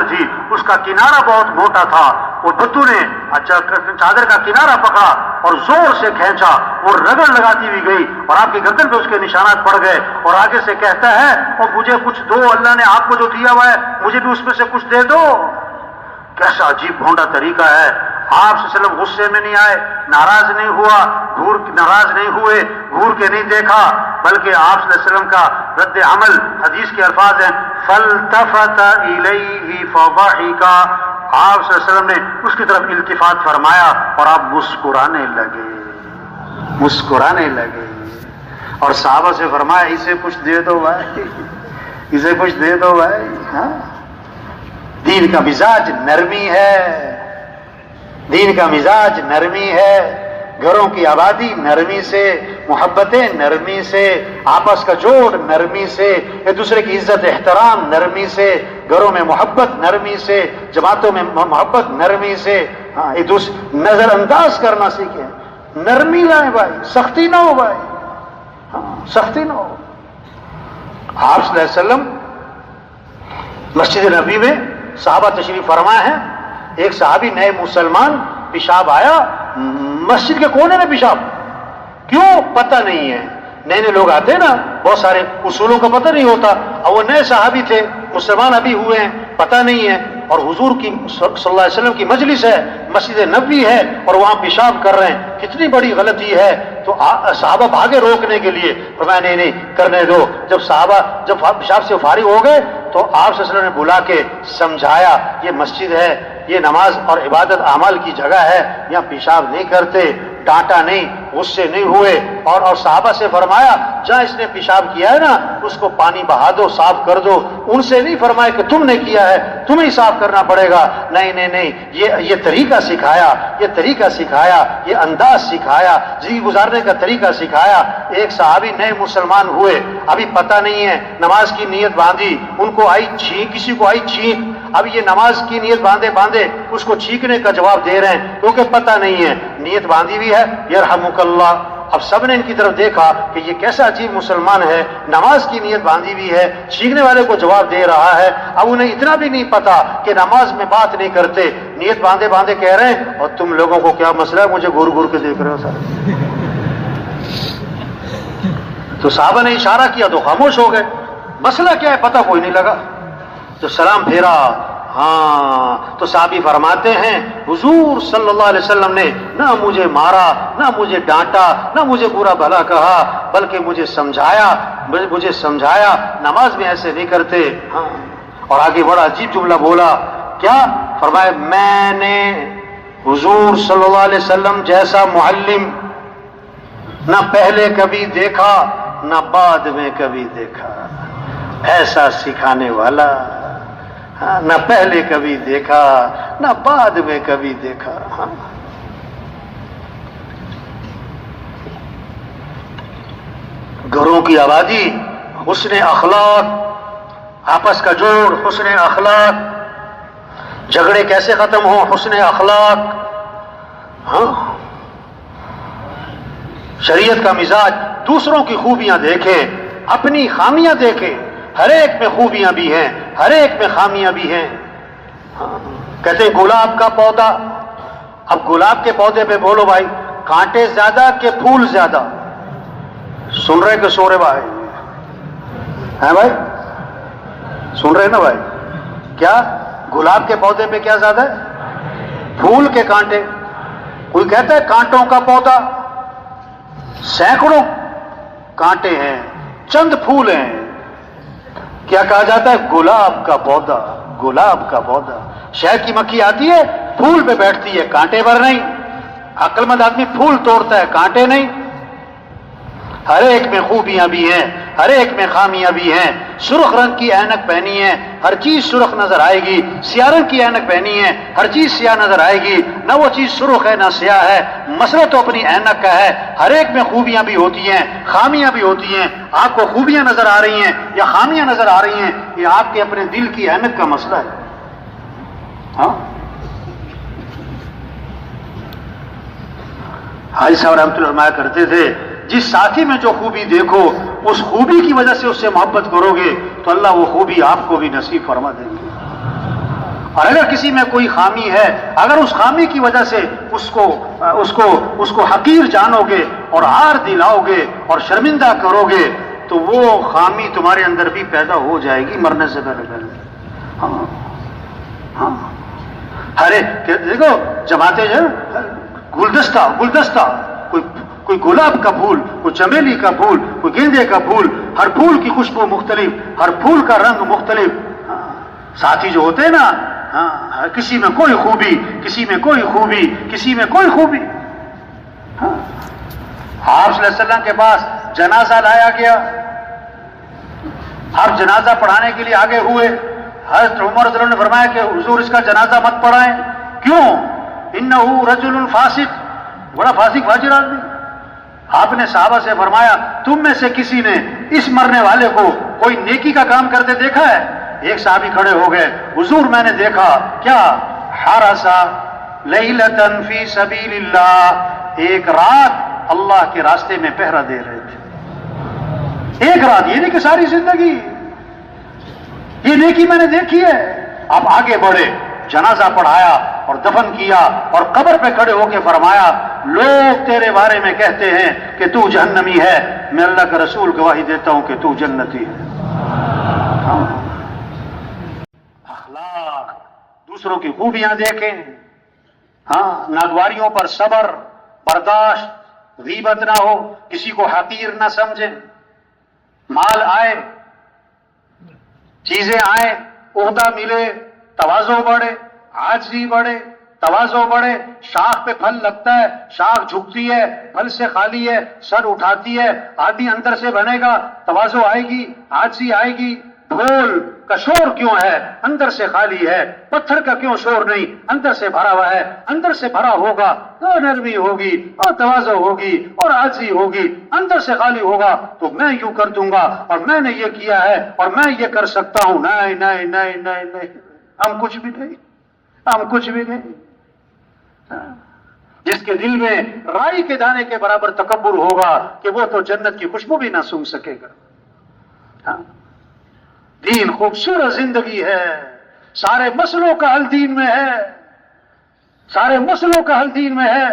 [SPEAKER 1] تھی، اس کا کنارہ بہت موٹا تھا، وہ بدو نے چادر کا کنارہ پکڑا اور زور سے کھینچا، وہ رگڑ لگاتی ہوئی گئی اور آپ کی گردن پہ اس کے نشانات پڑ گئے، اور آگے سے کہتا ہے اور مجھے کچھ دو، اللہ نے آپ کو جو دیا ہوا ہے مجھے بھی اس میں سے کچھ دے دو۔ کیسا عجیب بھونڈا طریقہ ہے۔ آپ صلی اللہ علیہ وسلم غصے میں نہیں آئے، ناراض نہیں ہوا، ناراض نہیں ہوئے، گھور کے نہیں دیکھا، بلکہ آپ صلی اللہ علیہ وسلم کا رد عمل حدیث کے الفاظ ہیں فَالْتَفَتَ إِلَيْهِ فَضَحِكَ، آپ صلی اللہ علیہ وسلم نے اس کی طرف التفات فرمایا اور آپ مسکرانے لگے اور صحابہ سے فرمایا اسے کچھ دے دو بھائی، اسے کچھ دے دو بھائی۔ ہاں دین کا مزاج نرمی ہے، دین کا مزاج نرمی ہے، گھروں کی آبادی نرمی سے، محبتیں نرمی سے، آپس کا جوڑ نرمی سے، ایک دوسرے کی عزت احترام نرمی سے، گھروں میں محبت نرمی سے، جماعتوں میں محبت نرمی سے، ایک دوسرے نظر انداز کرنا سیکھیں، نرمی لائیں بھائی، سختی نہ ہو بھائی، سختی نہ ہو۔ آپ صلی اللہ علیہ وسلم مسجد نبی میں صحابہ تشریف فرما ہیں، ایک صحابی نئے مسلمان، پیشاب آیا مسجد کے کونے میں، پیشاب کیوں پتہ نہیں ہے، نئے نئے لوگ آتے ہیں نا، بہت سارے اصولوں کا پتہ نہیں ہوتا، اور وہ نئے صحابی تھے، مسلمان ابھی ہوئے ہیں، پتہ نہیں ہے، اور حضور کی صلی اللہ علیہ وسلم کی مجلس ہے، مسجد نبوی ہے، اور وہاں پیشاب کر رہے ہیں، کتنی بڑی غلطی ہے۔ تو صحابہ بھاگے روکنے کے لیے، فرمایا نہیں نہیں کرنے دو۔ جب صحابہ جب پیشاب سے فارغ ہو گئے تو آپ صلی اللہ علیہ وسلم نے بلا کے سمجھایا، یہ مسجد ہے، یہ نماز اور عبادت اعمال کی جگہ ہے، یہاں پیشاب نہیں کرتے، ڈانٹا نہیں، غصے نہیں ہوئے، اور صحابہ سے فرمایا جہاں اس نے پیشاب کیا ہے نا اس کو پانی بہا دو، صاف کر دو۔ ان سے نہیں فرمایا کہ تم نے کیا ہے تمہیں صاف کرنا پڑے گا، نہیں نہیں نہیں، یہ طریقہ سکھایا، یہ طریقہ سکھایا، یہ انداز سکھایا، زندگی گزارنے کا طریقہ سکھایا۔ ایک صحابی نئے مسلمان ہوئے، ابھی پتہ نہیں ہے، نماز کی نیت باندھی، ان کو آئی چھینک، کسی کو آئی چھینک، اب یہ نماز کی نیت باندھے اس کو چھینکنے کا جواب دے رہے ہیں کیونکہ پتہ نہیں ہے، نیت باندھی ہوئی ہے، یرحمک اللہ۔ اب سب نے ان کی طرف دیکھا کہ یہ کیسا عجیب مسلمان ہے، نماز کی نیت باندھی ہوئی ہے، چھینکنے والے کو جواب دے رہا ہے۔ اب انہیں اتنا بھی نہیں پتا کہ نماز میں بات نہیں کرتے، نیت باندھے کہہ رہے ہیں، اور تم لوگوں کو کیا مسئلہ ہے، مجھے گور گور کے دیکھ رہے ہو سارے۔ تو صحابہ نے اشارہ کیا تو خاموش ہو گئے، مسئلہ کیا ہے پتہ کوئی نہیں لگا۔ تو سلام پھیرا، ہاں، تو صحابی فرماتے ہیں حضور صلی اللہ علیہ وسلم نے نہ مجھے مارا، نہ مجھے ڈانٹا، نہ مجھے برا بھلا کہا، بلکہ مجھے سمجھایا نماز میں ایسے نہیں کرتے۔ ہاں، اور آگے بڑا عجیب جملہ بولا، کیا فرمایا، میں نے حضور صلی اللہ علیہ وسلم جیسا معلم نہ پہلے کبھی دیکھا نہ بعد میں کبھی دیکھا، ایسا سکھانے والا نہ پہلے کبھی دیکھا نہ بعد میں کبھی دیکھا۔ گھروں کی آبادی، حسن اخلاق، آپس کا جوڑ، حسن اخلاق، جھگڑے کیسے ختم ہوں، حسن اخلاق۔ ہاں، شریعت کا مزاج، دوسروں کی خوبیاں دیکھے، اپنی خامیاں دیکھے، ہر ایک میں خوبیاں بھی ہیں، ہر ایک میں خامیاں بھی ہیں۔ کہتے ہیں گلاب کا پودا، اب گلاب کے پودے پہ بولو بھائی، کانٹے زیادہ کہ پھول زیادہ؟ سن رہے کہ سو رہے بھائی؟ ہیں بھائی، سن رہے نا بھائی؟ کیا گلاب کے پودے پہ کیا زیادہ ہے؟ پھول کے کانٹے۔ کوئی کہتا ہے کانٹوں کا پودا، سینکڑوں کانٹے ہیں، چند پھول ہیں، کیا کہا جاتا ہے؟ گلاب کا پودا، گلاب کا پودا۔ شہد کی مکھی آتی ہے، پھول پہ بیٹھتی ہے، کانٹے پر نہیں۔ عقل مند آدمی پھول توڑتا ہے، کانٹے نہیں۔ ہر ایک میں خوبیاں بھی ہیں، ہر ایک میں خامیاں بھی ہیں۔ سرخ رنگ کی اینک پہنی ہے، ہر چیز سرخ نظر آئے گی۔ سیاہ رنگ کی اینک پہنی ہے، ہر چیز سیاہ نظر آئے گی، نہ وہ چیز سرخ ہے نہ سیاہ ہے۔ مسئلہ تو اپنی اینک کا ہے۔ ہر ایک میں خوبیاں بھی ہوتی ہیں، خامیاں بھی ہوتی ہیں۔ آپ کو خوبیاں نظر آ رہی ہیں یا خامیاں نظر آ رہی ہیں، یہ آپ کے اپنے دل کی اینک کا مسئلہ ہے۔ ہاں، حاجی صاحب رحمۃ اللہ فرمایا کرتے تھے، جس ساتھی میں جو خوبی دیکھو، اس خوبی کی وجہ سے اس سے محبت کرو گے تو اللہ وہ خوبی آپ کو بھی نصیب فرما دیں گے۔ اور اگر کسی میں کوئی خامی ہے، اگر اس خامی کی وجہ سے اس کو حقیر جانو گے اور عار دلاؤ گے اور شرمندہ کرو گے تو وہ خامی تمہارے اندر بھی پیدا ہو جائے گی مرنے سے پہلے۔ ہاں ہاں، ہر ایک دیکھو جماعتیں جو گلدستہ، کوئی گلاب کا پھول، کوئی چمیلی کا پھول، کوئی گیندے کا پھول، ہر پھول کی خوشبو مختلف، ہر پھول کا رنگ مختلف۔ ساتھی جو ہوتے ہیں نا، ہاں، کسی میں کوئی خوبی، کسی میں کوئی خوبی، کسی میں کوئی خوبی۔ ہاں، آپ صلی اللہ علیہ وسلم کے پاس جنازہ لایا گیا، آپ جنازہ پڑھانے کے لیے آگے ہوئے۔ حضرت عمر رضی اللہ عنہ نے فرمایا کہ حضور اس کا جنازہ مت پڑھائیں۔ کیوں؟ انہ رجل فاسق، بڑا فاسق فاجر آدمی۔ آپ نے صحابہ سے فرمایا، تم میں سے کسی نے اس مرنے والے کو کوئی نیکی کا کام کرتے دیکھا ہے؟ ایک صحابی کھڑے ہو گئے، حضور میں نے دیکھا کیا؟ حرسا لیلتن فی سبیل اللہ، ایک رات اللہ کے راستے میں پہرا دے رہے تھے. ایک رات، یہ نہیں کہ ساری زندگی. یہ نیکی میں نے دیکھی ہے. آپ آگے بڑھے، جنازہ پڑھایا اور دفن کیا، اور قبر پہ کھڑے ہو کے فرمایا لوگ تیرے بارے میں کہتے ہیں کہ تو جہنمی ہے، میں اللہ کا رسول گواہی دیتا ہوں کہ تو جنتی ہے. اخلاق، دوسروں کی خوبیاں دیکھیں. ہاں، ناگواریوں پر صبر، برداشت، غیبت نہ ہو، کسی کو حقیر نہ سمجھیں. مال آئے، چیزیں آئیں، عہدہ ملے، تواضع بڑھے، عاجزی بڑھے، تواضع بڑھے. شاخ پہ پھل لگتا ہے، شاخ جھکتی ہے، پھل سے خالی ہے، سر اٹھاتی ہے. آدمی اندر سے بنے گا، تواضع آئے گی، عاجزی آئے گی. ڈھول کا شور کیوں ہے؟ اندر سے خالی ہے. پتھر کا کیوں شور نہیں؟ اندر سے بھرا ہوا ہے. اندر سے بھرا ہوگا تو نرمی ہوگی اور تواضع ہوگی اور عاجزی ہوگی. اندر سے خالی ہوگا تو میں یوں کر دوں گا اور میں نے یہ کیا ہے اور میں یہ کر سکتا ہوں. نہیں نہیں نہیں نہیں نہیں، ہم کچھ بھی نہیں، ہم کچھ بھی نہیں. جس کے دل میں رائی کے دانے کے برابر تکبر ہوگا کہ وہ تو جنت کی خوشبو بھی نہ سونگھ سکے گا. دین خوبصورت زندگی ہے. سارے مسئلوں کا حل دین میں ہے. سارے مسئلوں کا حل دین میں ہے.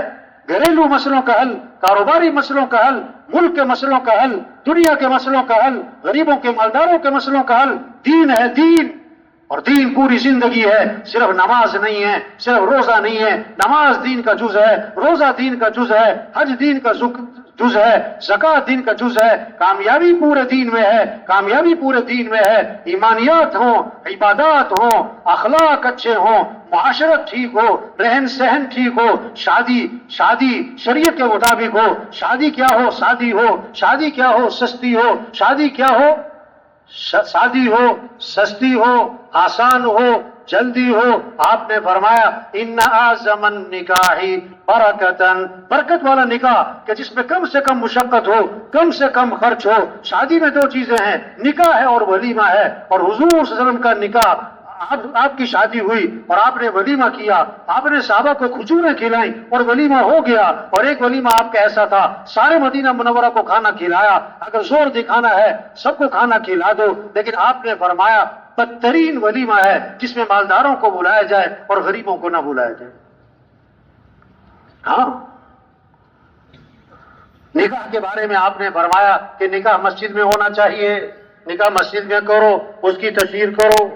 [SPEAKER 1] گھریلو مسئلوں کا حل، کاروباری مسئلوں کا حل، ملک کے مسئلوں کا حل، دنیا کے مسئلوں کا حل، غریبوں کے مالداروں کے مسئلوں کا حل دین ہے. دین اور دین پوری زندگی ہے. صرف نماز نہیں ہے، صرف روزہ نہیں ہے. نماز دین کا جز ہے، روزہ دین کا جز ہے، حج دین کا جز ہے، زکوٰۃ دین کا جز ہے. کامیابی پورے دین میں ہے، کامیابی پورے دین میں ہے. ایمانیات ہوں، عبادات ہوں، اخلاق اچھے ہوں، معاشرت ٹھیک ہو، رہن سہن ٹھیک ہو. شادی شریعت کے مطابق ہو. شادی کیا ہو؟ سادی ہو. شادی کیا ہو؟ سستی ہو. شادی کیا ہو؟ شادی ہو سستی ہو، آسان ہو، جلدی ہو. آپ نے فرمایا ان اعظم النکاح برکتن، برکت والا نکاح کہ جس میں کم سے کم مشقت ہو، کم سے کم خرچ ہو. شادی میں دو چیزیں ہیں، نکاح ہے اور ولیمہ ہے. اور حضور صلی اللہ علیہ وسلم کا نکاح، آپ کی شادی ہوئی اور آپ نے ولیمہ کیا، آپ نے صحابہ کو کھجوریں کھلائیں اور ولیمہ ہو گیا. اور ایک ولیمہ آپ کا ایسا تھا سارے مدینہ منورہ کو کھانا کھلایا. اگر زور دکھانا ہے سب کو کھانا کھلا دو، لیکن آپ نے فرمایا بدترین ولیمہ ہے جس میں مالداروں کو بلایا جائے اور غریبوں کو نہ بلایا جائے. ہاں، نکاح کے بارے میں آپ نے فرمایا کہ نکاح مسجد میں ہونا چاہیے. نکاح مسجد میں کرو، اس کی تشہیر کرو.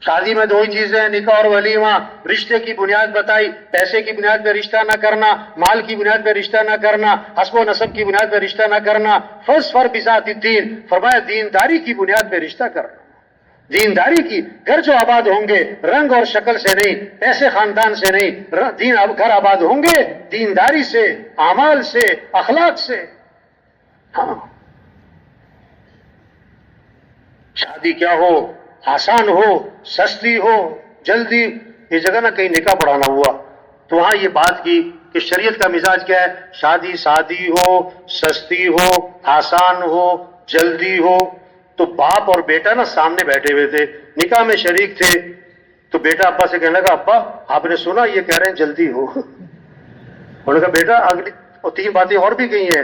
[SPEAKER 1] شادی میں دو ہی چیزیں ہیں، نکاح اور ولیمہ. رشتے کی بنیاد بتائی، پیسے کی بنیاد پہ رشتہ نہ کرنا، مال کی بنیاد پہ رشتہ نہ کرنا، حسب و نسب کی بنیاد پہ رشتہ نہ کرنا. فاظفر بذات الدین، فرمایا دینداری کی بنیاد پہ رشتہ کرنا. دینداری کی. گھر جو آباد ہوں گے رنگ اور شکل سے نہیں، پیسے خاندان سے نہیں، گھر آباد ہوں گے دینداری سے، اعمال سے، اخلاق سے. ہاں، شادی کیا ہو؟ آسان ہو، سستی ہو، جلدی. یہ جگہ نہ کہیں نکاح پڑھانا ہوا تو وہاں یہ بات کی کہ شریعت کا مزاج کیا ہے. شادی سادی ہو، سستی ہو، آسان ہو، جلدی ہو. تو باپ اور بیٹا نا سامنے بیٹھے ہوئے تھے، نکاح میں شریک تھے. تو بیٹا ابا سے کہنے لگا ابا آپ نے سنا یہ کہہ رہے ہیں جلدی ہو. انہوں نے کہا بیٹا اگلی اور تین باتیں اور بھی کہی ہیں،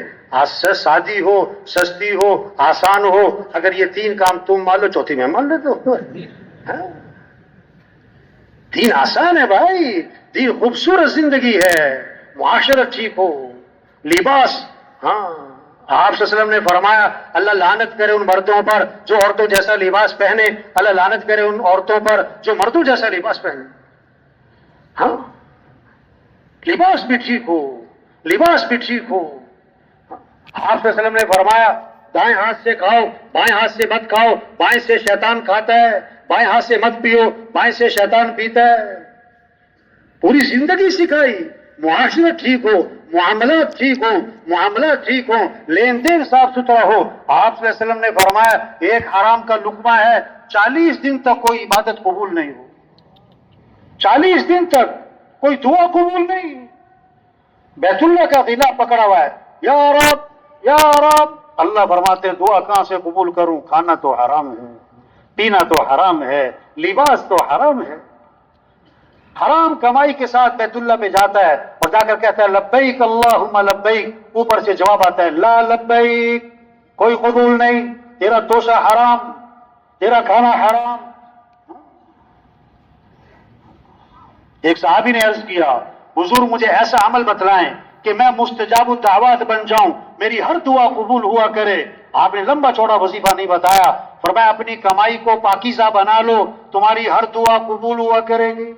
[SPEAKER 1] شادی ہو، سستی ہو، آسان ہو. اگر یہ تین کام تم مان لو چوتھی میں مان لیتے ہو. دین آسان ہے بھائی، دین خوبصورت زندگی ہے. معاشرت ٹھیک ہو، لباس. ہاں، آپ صلی اللہ علیہ وسلم نے فرمایا اللہ لعنت کرے ان مردوں پر جو عورتوں جیسا لباس پہنے، اللہ لعنت کرے ان عورتوں پر جو مردوں جیسا لباس پہنے. ہاں، لباس بھی ٹھیک ہو، لباس بھی ٹھیک ہو. آپ صلی اللہ علیہ وسلم نے فرمایا دائیں ہاتھ سے کھاؤ، بائیں ہاتھ سے مت کھاؤ، بائیں سے شیطان کھاتا ہے، بائیں ہاتھ سے مت پیو، بائیں سے شیطان پیتا ہے. پوری زندگی سکھائی. معاشرت ٹھیک ہو، معاملات ٹھیک ہو، معاملات ٹھیک ہو، لین دین صاف ستھرا ہو. آپ صلی اللہ علیہ وسلم نے فرمایا ایک حرام کا لقمہ ہے 40 دن تک کوئی عبادت قبول نہیں ہو. 40 دن تک کوئی دعا قبول نہیں. بیت اللہ کا غلہ پکڑا ہوا ہے، یا رب یا رب. اللہ فرماتے ہیں دعا کہاں سے قبول کروں، کھانا تو حرام ہے. پینا تو حرام ہے، لباس تو حرام ہے. حرام کمائی کے ساتھ بیت اللہ پہ جاتا ہے اور جا کر کہتا ہے لبیک اللہم لبیک، اوپر سے جواب آتا ہے لا لبیک، کوئی قبول نہیں، تیرا توشہ حرام، تیرا کھانا حرام. ایک صحابی نے عرض کیا حضور مجھے ایسا عمل بتلائیں کہ میں مستجاب الدعوات بن جاؤں، میری ہر دعا قبول ہوا کرے. آپ نے لمبا چوڑا وظیفہ نہیں بتایا، فرمایا اپنی کمائی کو پاکیزہ بنا لو، تمہاری ہر دعا قبول ہوا کرے گی،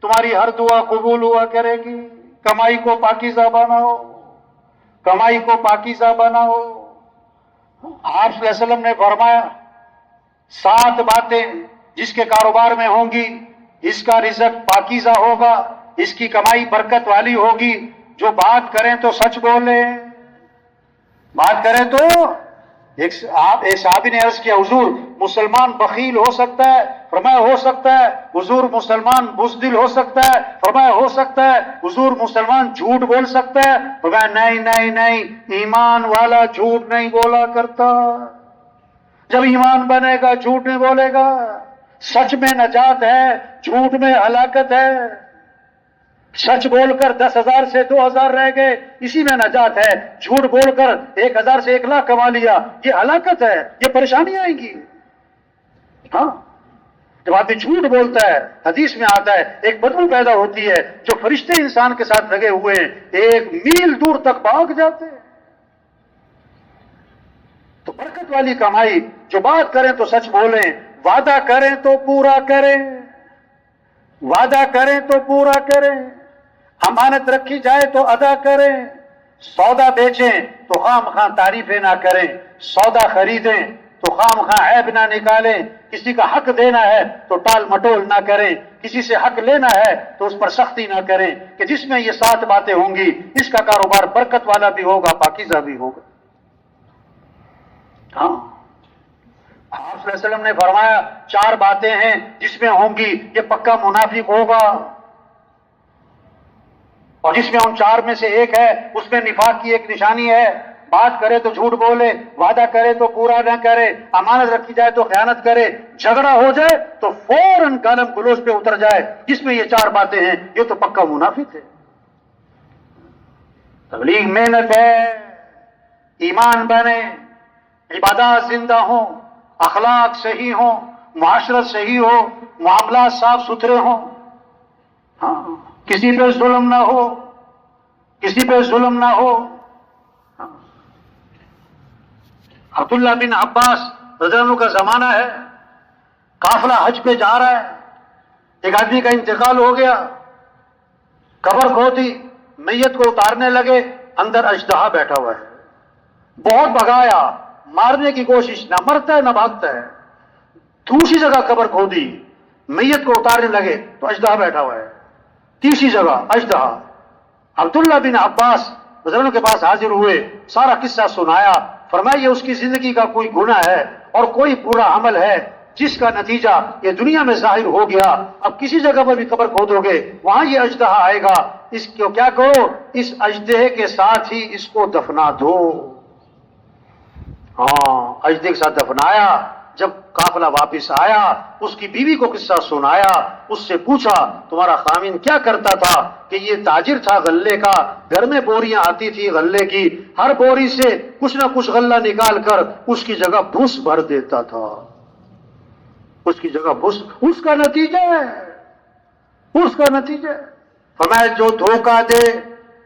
[SPEAKER 1] تمہاری ہر دعا قبول ہوا کرے گی. کمائی کو پاکیزہ بناؤ، کمائی کو پاکیزہ بناؤ. آپ صلی اللہ علیہ وسلم نے فرمایا 7 باتیں جس کے کاروبار میں ہوں گی، اس کا رزق پاکیزہ ہوگا، اس کی کمائی برکت والی ہوگی. جو بات کریں تو سچ بولیں، بات کریں تو ایک صحابی نے عرض کیا حضور مسلمان بخیل ہو سکتا ہے؟ فرمایا ہو سکتا ہے. حضور مسلمان بزدل ہو سکتا ہے؟ فرمایا ہو سکتا ہے. حضور مسلمان جھوٹ بول سکتا ہے؟ فرمایا نہیں نہیں نہیں، ایمان والا جھوٹ نہیں بولا کرتا. جب ایمان بنے گا جھوٹ نہیں بولے گا. سچ میں نجات ہے، جھوٹ میں ہلاکت ہے. سچ بول کر 10,000 سے 2,000 رہ گئے، اسی میں نجات ہے. جھوٹ بول کر 1,000 سے 1,00,000 کما لیا، یہ ہلاکت ہے، یہ پریشانی آئیں گی. ہاں، جب آدمی جھوٹ بولتا ہے حدیث میں آتا ہے ایک بدبو پیدا ہوتی ہے، جو فرشتے انسان کے ساتھ لگے ہوئے ہیں 1 میل دور تک بھاگ جاتے ہیں. تو برکت والی کمائی، جو بات کریں تو سچ بولیں، وعدہ کریں تو پورا کریں، وعدہ کریں تو پورا کریں، امانت رکھی جائے تو ادا کریں. سودا بیچیں تو خواہ مخواہ تعریفیں نہ کریں، سودا خریدیں تو خواہ مخواہ عیب نہ نکالیں. کسی کا حق دینا ہے تو ٹال مٹول نہ کریں، کسی سے حق لینا ہے تو اس پر سختی نہ کریں. کہ جس میں یہ 7 باتیں ہوں گی اس کا کاروبار برکت والا بھی ہوگا، پاکیزہ بھی ہوگا. ہاں، آپ صلی اللہ علیہ وسلم نے فرمایا 4 باتیں ہیں جس میں ہوں گی یہ پکا منافق ہوگا، اور جس میں ان 4 میں سے ایک ہے اس میں نفاق کی ایک نشانی ہے. بات کرے تو جھوٹ بولے، وعدہ کرے تو پورا نہ کرے، امانت رکھی جائے تو خیانت کرے، جھگڑا ہو جائے تو فوراً گالم گلوچ پہ اتر جائے. جس میں یہ 4 باتیں ہیں یہ تو پکا منافق ہے. تبلیغ محنت ہے، ایمان بنے، عبادات زندہ ہوں، اخلاق صحیح ہوں، معاشرت صحیح ہو، معاملات صاف ستھرے ہوں. ہاں، کسی پہ ظلم نہ ہو، کسی پہ ظلم نہ ہو. عبداللہ بن عباس رضی اللہ عنہ کا زمانہ ہے، قافلہ حج پہ جا رہا ہے، ایک آدمی کا انتقال ہو گیا، قبر کھودی، میت کو اتارنے لگے، اندر اژدہا بیٹھا ہوا ہے. بہت بھگایا، مارنے کی کوشش، نہ مرتا ہے نہ بھاگتا ہے. دوسری جگہ قبر کھودی، میت کو اتارنے لگے تو اژدہا بیٹھا ہوا ہے. تیسری جگہ اژدہا. عبداللہ بن عباس رضی اللہ عنہ کے پاس حاضر ہوئے، سارا قصہ سنایا. فرمایا یہ اس کی زندگی کا کوئی گناہ ہے اور کوئی برا عمل ہے جس کا نتیجہ یہ دنیا میں ظاہر ہو گیا. اب کسی جگہ پر بھی قبر کھودو گے وہاں یہ اژدہا آئے گا، اس کو کیا کرو، اس اژدہے کے ساتھ ہی اس کو دفنا دو. ہاں، اژدہے کے ساتھ دفنایا. جب قافلہ واپس آیا اس کی بیوی کو قصہ سنایا، اس سے پوچھا تمہارا خامن کیا کرتا تھا؟ کہ یہ تاجر تھا غلے کا، گھر میں بوریاں آتی تھی غلے کی، ہر بوری سے کچھ نہ کچھ غلہ نکال کر اس کی جگہ بھس بھر دیتا تھا. اس کی جگہ بھس، اس کا نتیجہ ہے، اس کا نتیجہ. فرمایا جو دھوکہ دے.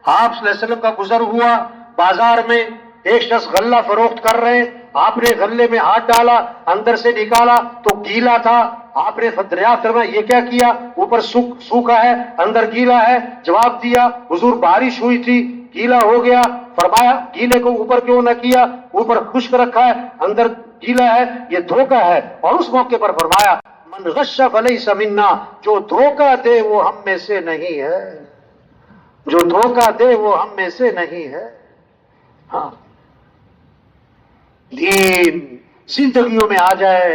[SPEAKER 1] آپ صلی اللہ علیہ وسلم کا گزر ہوا، بازار میں ایک شخص غلہ فروخت کر رہے، آپ نے غلے میں ہاتھ ڈالا، اندر سے نکالا تو گیلا تھا. آپ نے دریافت فرمایا یہ کیا کیا؟ اوپر سوکھا ہے اندر گیلا ہے. جواب دیا حضور بارش ہوئی تھی گیلا ہو گیا. فرمایا گیلے کو اوپر کیوں نہ کیا؟ اوپر خشک رکھا ہے اندر گیلا ہے، یہ دھوکہ ہے. اور اس موقع پر فرمایا من غش فلیس منا، جو دھوکہ دے وہ ہم میں سے نہیں ہے، جو دھوکہ دے وہ ہم میں سے نہیں ہے. ہاں، دین زندگیوں میں آ جائے،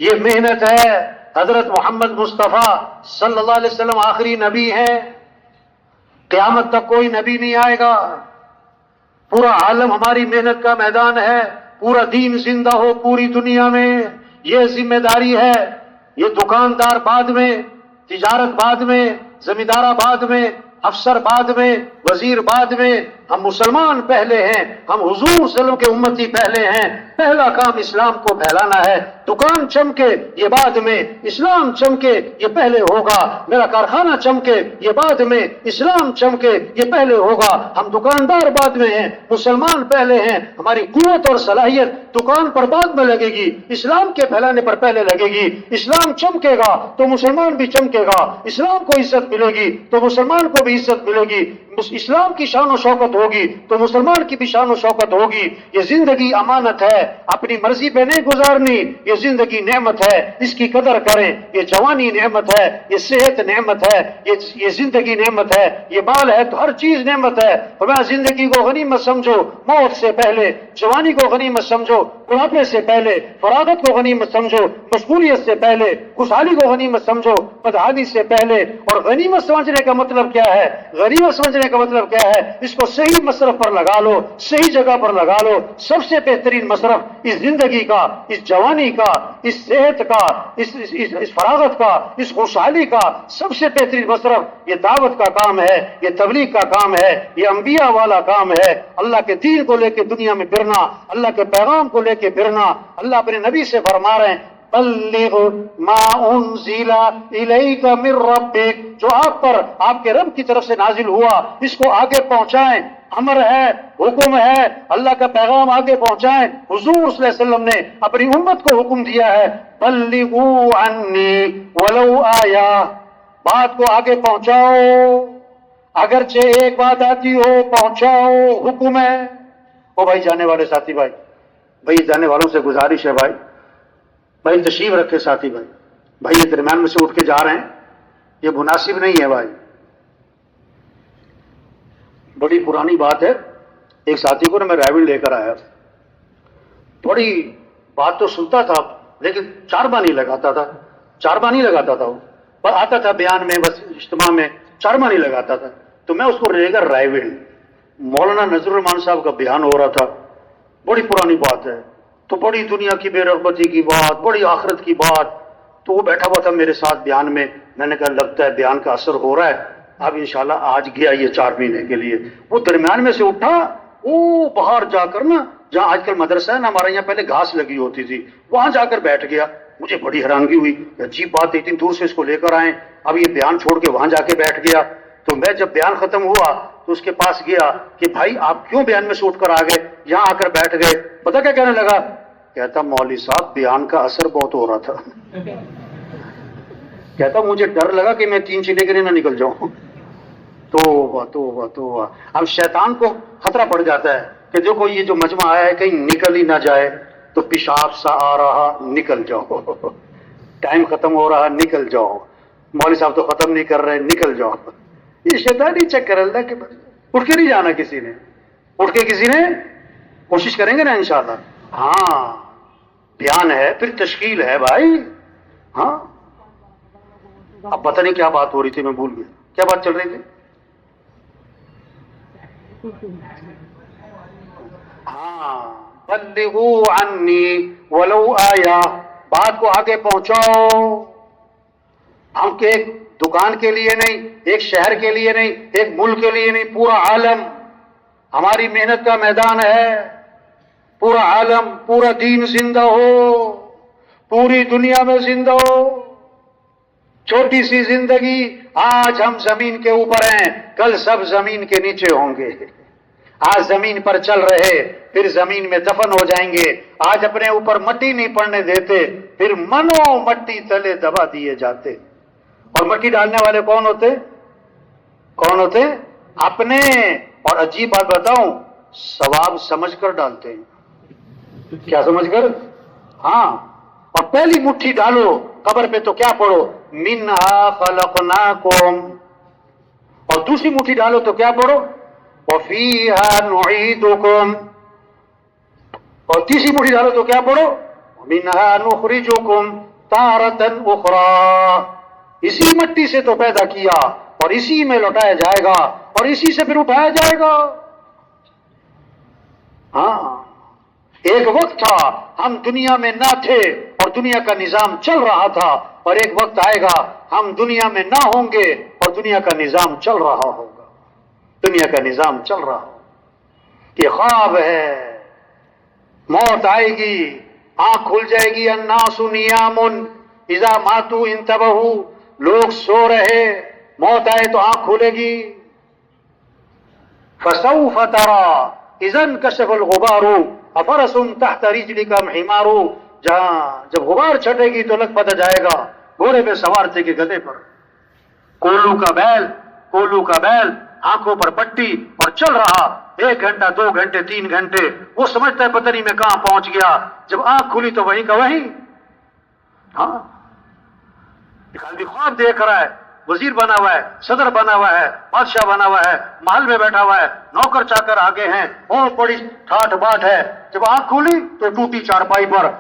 [SPEAKER 1] یہ محنت ہے. حضرت محمد مصطفیٰ صلی اللہ علیہ وسلم آخری نبی ہیں، قیامت تک کوئی نبی نہیں آئے گا. پورا عالم ہماری محنت کا میدان ہے. پورا دین زندہ ہو پوری دنیا میں، یہ ذمہ داری ہے. یہ دکاندار بعد میں، تجارت بعد میں، زمیندارہ بعد میں، افسر بعد میں، وزیر بعد میں، ہم مسلمان پہلے ہیں. ہم حضور صلی اللہ علیہ وسلم کے امتی پہلے ہیں. پہلا کام اسلام کو پھیلانا ہے. دکان چمکے یہ بعد میں، اسلام چمکے یہ پہلے ہوگا. میرا کارخانہ چمکے یہ بعد میں، اسلام چمکے یہ پہلے ہوگا. ہم دکاندار بعد میں ہیں، مسلمان پہلے ہیں. ہماری قوت اور صلاحیت دکان پر بعد میں لگے گی، اسلام کے پھیلانے پر پہلے لگے گی. اسلام چمکے گا تو مسلمان بھی چمکے گا. اسلام کو عزت ملے گی تو مسلمان کو بھی عزت ملے گی. اسلام کی شان و شوکت ہوگی تو مسلمان کی بھی شان و شوکت ہوگی. یہ زندگی امانت ہے، اپنی مرضی پہ نہیں گزارنی. یہ زندگی نعمت ہے، اس کی قدر کریں. یہ جوانی نعمت ہے، یہ صحت نعمت ہے، یہ زندگی نعمت ہے، یہ مال ہے تو ہر چیز نعمت ہے. ہمیں زندگی کو غنیمت سمجھو، موت سے پہلے. جوانی کو غنیمت سمجھو، بڑھاپے سے پہلے. فراغت کو غنیمت سمجھو، مشغولیت سے پہلے. خوشحالی کو غنیمت سمجھو، بدحالی سے پہلے. اور غنیمت سمجھنے کا مطلب کیا ہے؟ غنیمت سمجھنے کا مطلب کیا ہے؟ اس کو صحیح مصرف پر لگا لو، صحیح جگہ پر لگا لو. سب سے بہترین مصرف اس زندگی کا، اس جوانی کا، اس صحت کا، اس فراغت کا، اس خوشحالی کا سب سے بہترین مصرف یہ دعوت کا کام ہے، یہ تبلیغ کا کام ہے، یہ انبیاء والا کام ہے. اللہ کے دین کو لے کے دنیا میں پھرنا، اللہ کے پیغام کو لے کے پھرنا. اللہ اپنے نبی سے فرما رہے ہیں بلغ ما انزل الیک من ربک، جو آپ پر آپ کے رب کی طرف سے نازل ہوا اس کو آگے پہنچائیں. امر ہے، حکم ہے، اللہ کا پیغام آگے پہنچائیں. حضور صلی اللہ علیہ وسلم نے اپنی امت کو حکم دیا ہے بلغوا عنی ولو آیا، بات کو آگے پہنچاؤ، اگرچہ ایک بات آتی ہو پہنچاؤ، حکم ہے. او بھائی جانے والے ساتھی بھائی جانے والوں سے گزارش ہے بھائی تشریف رکھے ساتھی بھائی یہ درمیان میں سے اٹھ کے جا رہے ہیں، یہ مناسب نہیں ہے بھائی. بڑی پرانی بات ہے، ایک ساتھی کو میں رائے لے کر آیا، بڑی بات تو سنتا تھا لیکن چاربانی لگاتا تھا وہ، پر آتا تھا بیان میں، بس اجتماع میں چاربانی لگاتا تھا. تو میں اس کو لے کر رائے مولانا نذر الرحمان صاحب کا بیان ہو رہا تھا. بڑی پرانی بات ہے، تو بڑی دنیا کی بے رغبتی کی بات، بڑی آخرت کی بات. تو وہ بیٹھا ہوا تھا میرے ساتھ بیان میں. میں نے کہا لگتا ہے بیان کا اثر ہو رہا ہے، اب انشاءاللہ آج گیا یہ 4 مہینے کے لیے. وہ درمیان میں سے اٹھا، وہ باہر جا کر نا، جہاں آج کل مدرسہ ہے نا ہمارے یہاں پہلے گھاس لگی ہوتی تھی، وہاں جا کر بیٹھ گیا. مجھے بڑی حیرانگی ہوئی، عجیب بات، اتنی دور سے اس کو لے کر آئے، اب یہ بیان چھوڑ کے وہاں جا کے بیٹھ گیا. تو میں جب بیان ختم ہوا تو اس کے پاس گیا کہ بھائی آپ کیوں بیان میں سے اٹھ کر آ گئے، یہاں آ کر بیٹھ گئے؟ پتہ کیا کہنے لگا؟ کہتا مولوی صاحب بیان کا اثر بہت ہو رہا تھا. کہتا مجھے ڈر لگا کہ میں 3 چیلے کے لیے نہ نکل جاؤں. توبہ. اب شیطان کو خطرہ پڑ جاتا ہے کہ دیکھو یہ جو مجمع آیا ہے کہیں نکل ہی نہ جائے، تو پیشاب سا آ رہا، نکل جاؤ. ٹائم ختم ہو رہا، نکل جاؤ. مولوی صاحب تو ختم نہیں کر رہے، نکل جاؤ. یہ شیطانی چکر اللہ کے بس. اٹھ کے نہیں جانا کسی نے، اٹھ کے کسی نے کوشش کریں گے نا انشاءاللہ. ہاں بیان ہے، پھر تشکیل ہے بھائی. ہاں اب پتہ نہیں کیا بات ہو رہی تھی، میں بھول گیا کیا بات چل رہی تھی. ہاں بلغوا عنی ولو آیا، بات کو آگے پہنچاؤ. ہم کہ ایک دکان کے لیے نہیں، ایک شہر کے لیے نہیں، ایک ملک کے لیے نہیں، پورا عالم ہماری محنت کا میدان ہے. پورا عالم، پورا دین زندہ ہو، پوری دنیا میں زندہ ہو. چھوٹی سی زندگی، آج ہم زمین کے اوپر ہیں، کل سب زمین کے نیچے ہوں گے. آج زمین پر چل رہے، پھر زمین میں دفن ہو جائیں گے. آج اپنے اوپر مٹی نہیں پڑنے دیتے، پھر منو مٹی تلے دبا دیے جاتے. اور مٹی ڈالنے والے کون ہوتے؟ اپنے. اور عجیب بات بتاؤں، ثواب سمجھ کر ڈالتے ہیں. کیا سمجھ کر؟ ہاں. اور پہلی مٹھی ڈالو قبر پہ تو کیا پڑھو؟ منہا خلقناکم. اور دوسری مٹھی ڈالو تو کیا پڑھو؟ وفیہا نعیدکم. اور تیسری مٹھی ڈالو تو کیا پڑھو؟ منہا نخرجکم تارۃ اخری. اسی مٹی سے تو پیدا کیا اور اسی میں لوٹایا جائے گا اور اسی سے پھر اٹھایا جائے گا. ہاں ایک وقت تھا ہم دنیا میں نہ تھے اور دنیا کا نظام چل رہا تھا، اور ایک وقت آئے گا ہم دنیا میں نہ ہوں گے اور دنیا کا نظام چل رہا ہوگا، دنیا کا نظام چل رہا ہوگا۔ یہ خواب ہے، موت آئے گی، آنکھ کھل جائے گی، الناس نیام اذا ماتوا انتبہوا، لوگ سو رہے، موت آئے تو آنکھ کھلے گی۔ فسوف ترى اذا انكشف الغبار افرس تحت رجلك حمار، جہاں جب غبار چھٹے گی تو لگ پتہ جائے گا گھوڑے پہ سوار تھے کہ گدھے پر۔ کولو کا بیل آنکھوں پر پٹی اور چل رہا 1 گھنٹہ 2 گھنٹے 3 گھنٹے، وہ سمجھتا ہے پتہ نہیں میں کہاں پہنچ گیا، جب آنکھ کھلی تو وہیں کا وہیں۔ ہاں ایک آدمی خواب دیکھ رہا ہے، وزیر بنا ہوا ہے، صدر بنا ہوا ہے، بادشاہ بنا ہوا ہے، محل میں بیٹھا ہوا ہے، نوکر چاکر آگے ہیں، اور بڑی ٹھاٹ باٹ ہے، جب آنکھ کھولی تو ٹوٹی چارپائی پر